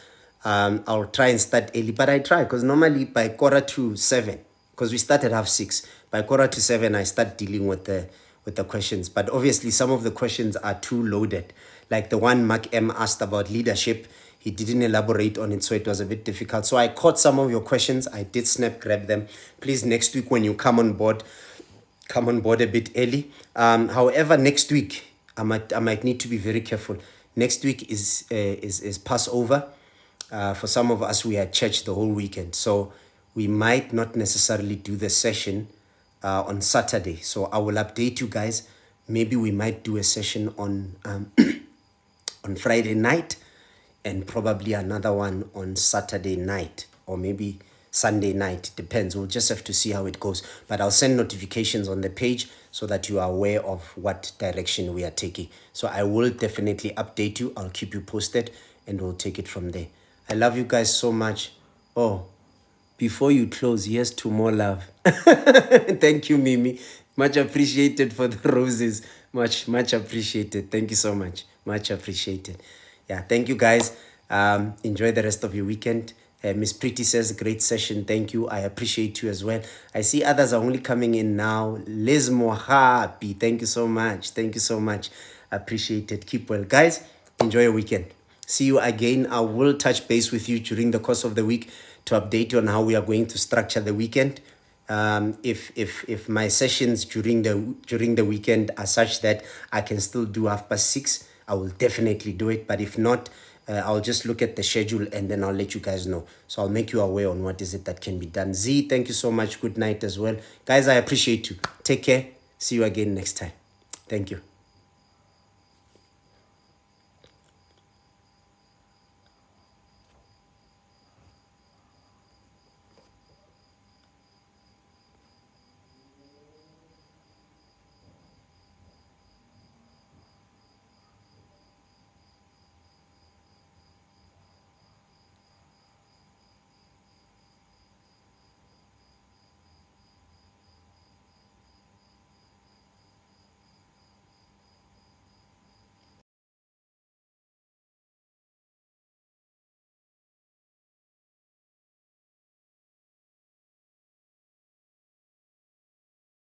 I'll try and start early, but I try because normally by 7:15, because we start at 6:30. By 7:15, I start dealing with the questions. But obviously, some of the questions are too loaded. Like the one Mark M asked about leadership, he didn't elaborate on it, so it was a bit difficult. So I caught some of your questions. I did snap grab them. Please, next week when you come on board a bit early. However, next week I might need to be very careful. Next week is Passover. For some of us, we are at church the whole weekend, so we might not necessarily do the session on Saturday. So I will update you guys. Maybe we might do a session on on Friday night, and probably another one on Saturday night, or maybe Sunday night. Depends. We'll just have to see how it goes. But I'll send notifications on the page so that you are aware of what direction we are taking. So I will definitely update you. I'll keep you posted, and we'll take it from there. I love you guys so much. Oh, before you close, here's to more love. Thank you, Mimi. Much appreciated for the roses. Much appreciated. Thank you so much. Much appreciated. Yeah, thank you, guys. Enjoy the rest of your weekend. Miss Pretty says, great session. Thank you. I appreciate you as well. I see others are only coming in now. Liz Mohapi, thank you so much. Thank you so much. Appreciate it. Keep well. Guys, enjoy your weekend. See you again. I will touch base with you during the course of the week to update you on how we are going to structure the weekend. If my sessions during the weekend are such that I can still do 6:30, I will definitely do it. But if not, I'll just look at the schedule and then I'll let you guys know. So I'll make you aware on what is it that can be done. Z, thank you so much. Good night as well. Guys, I appreciate you. Take care. See you again next time. Thank you.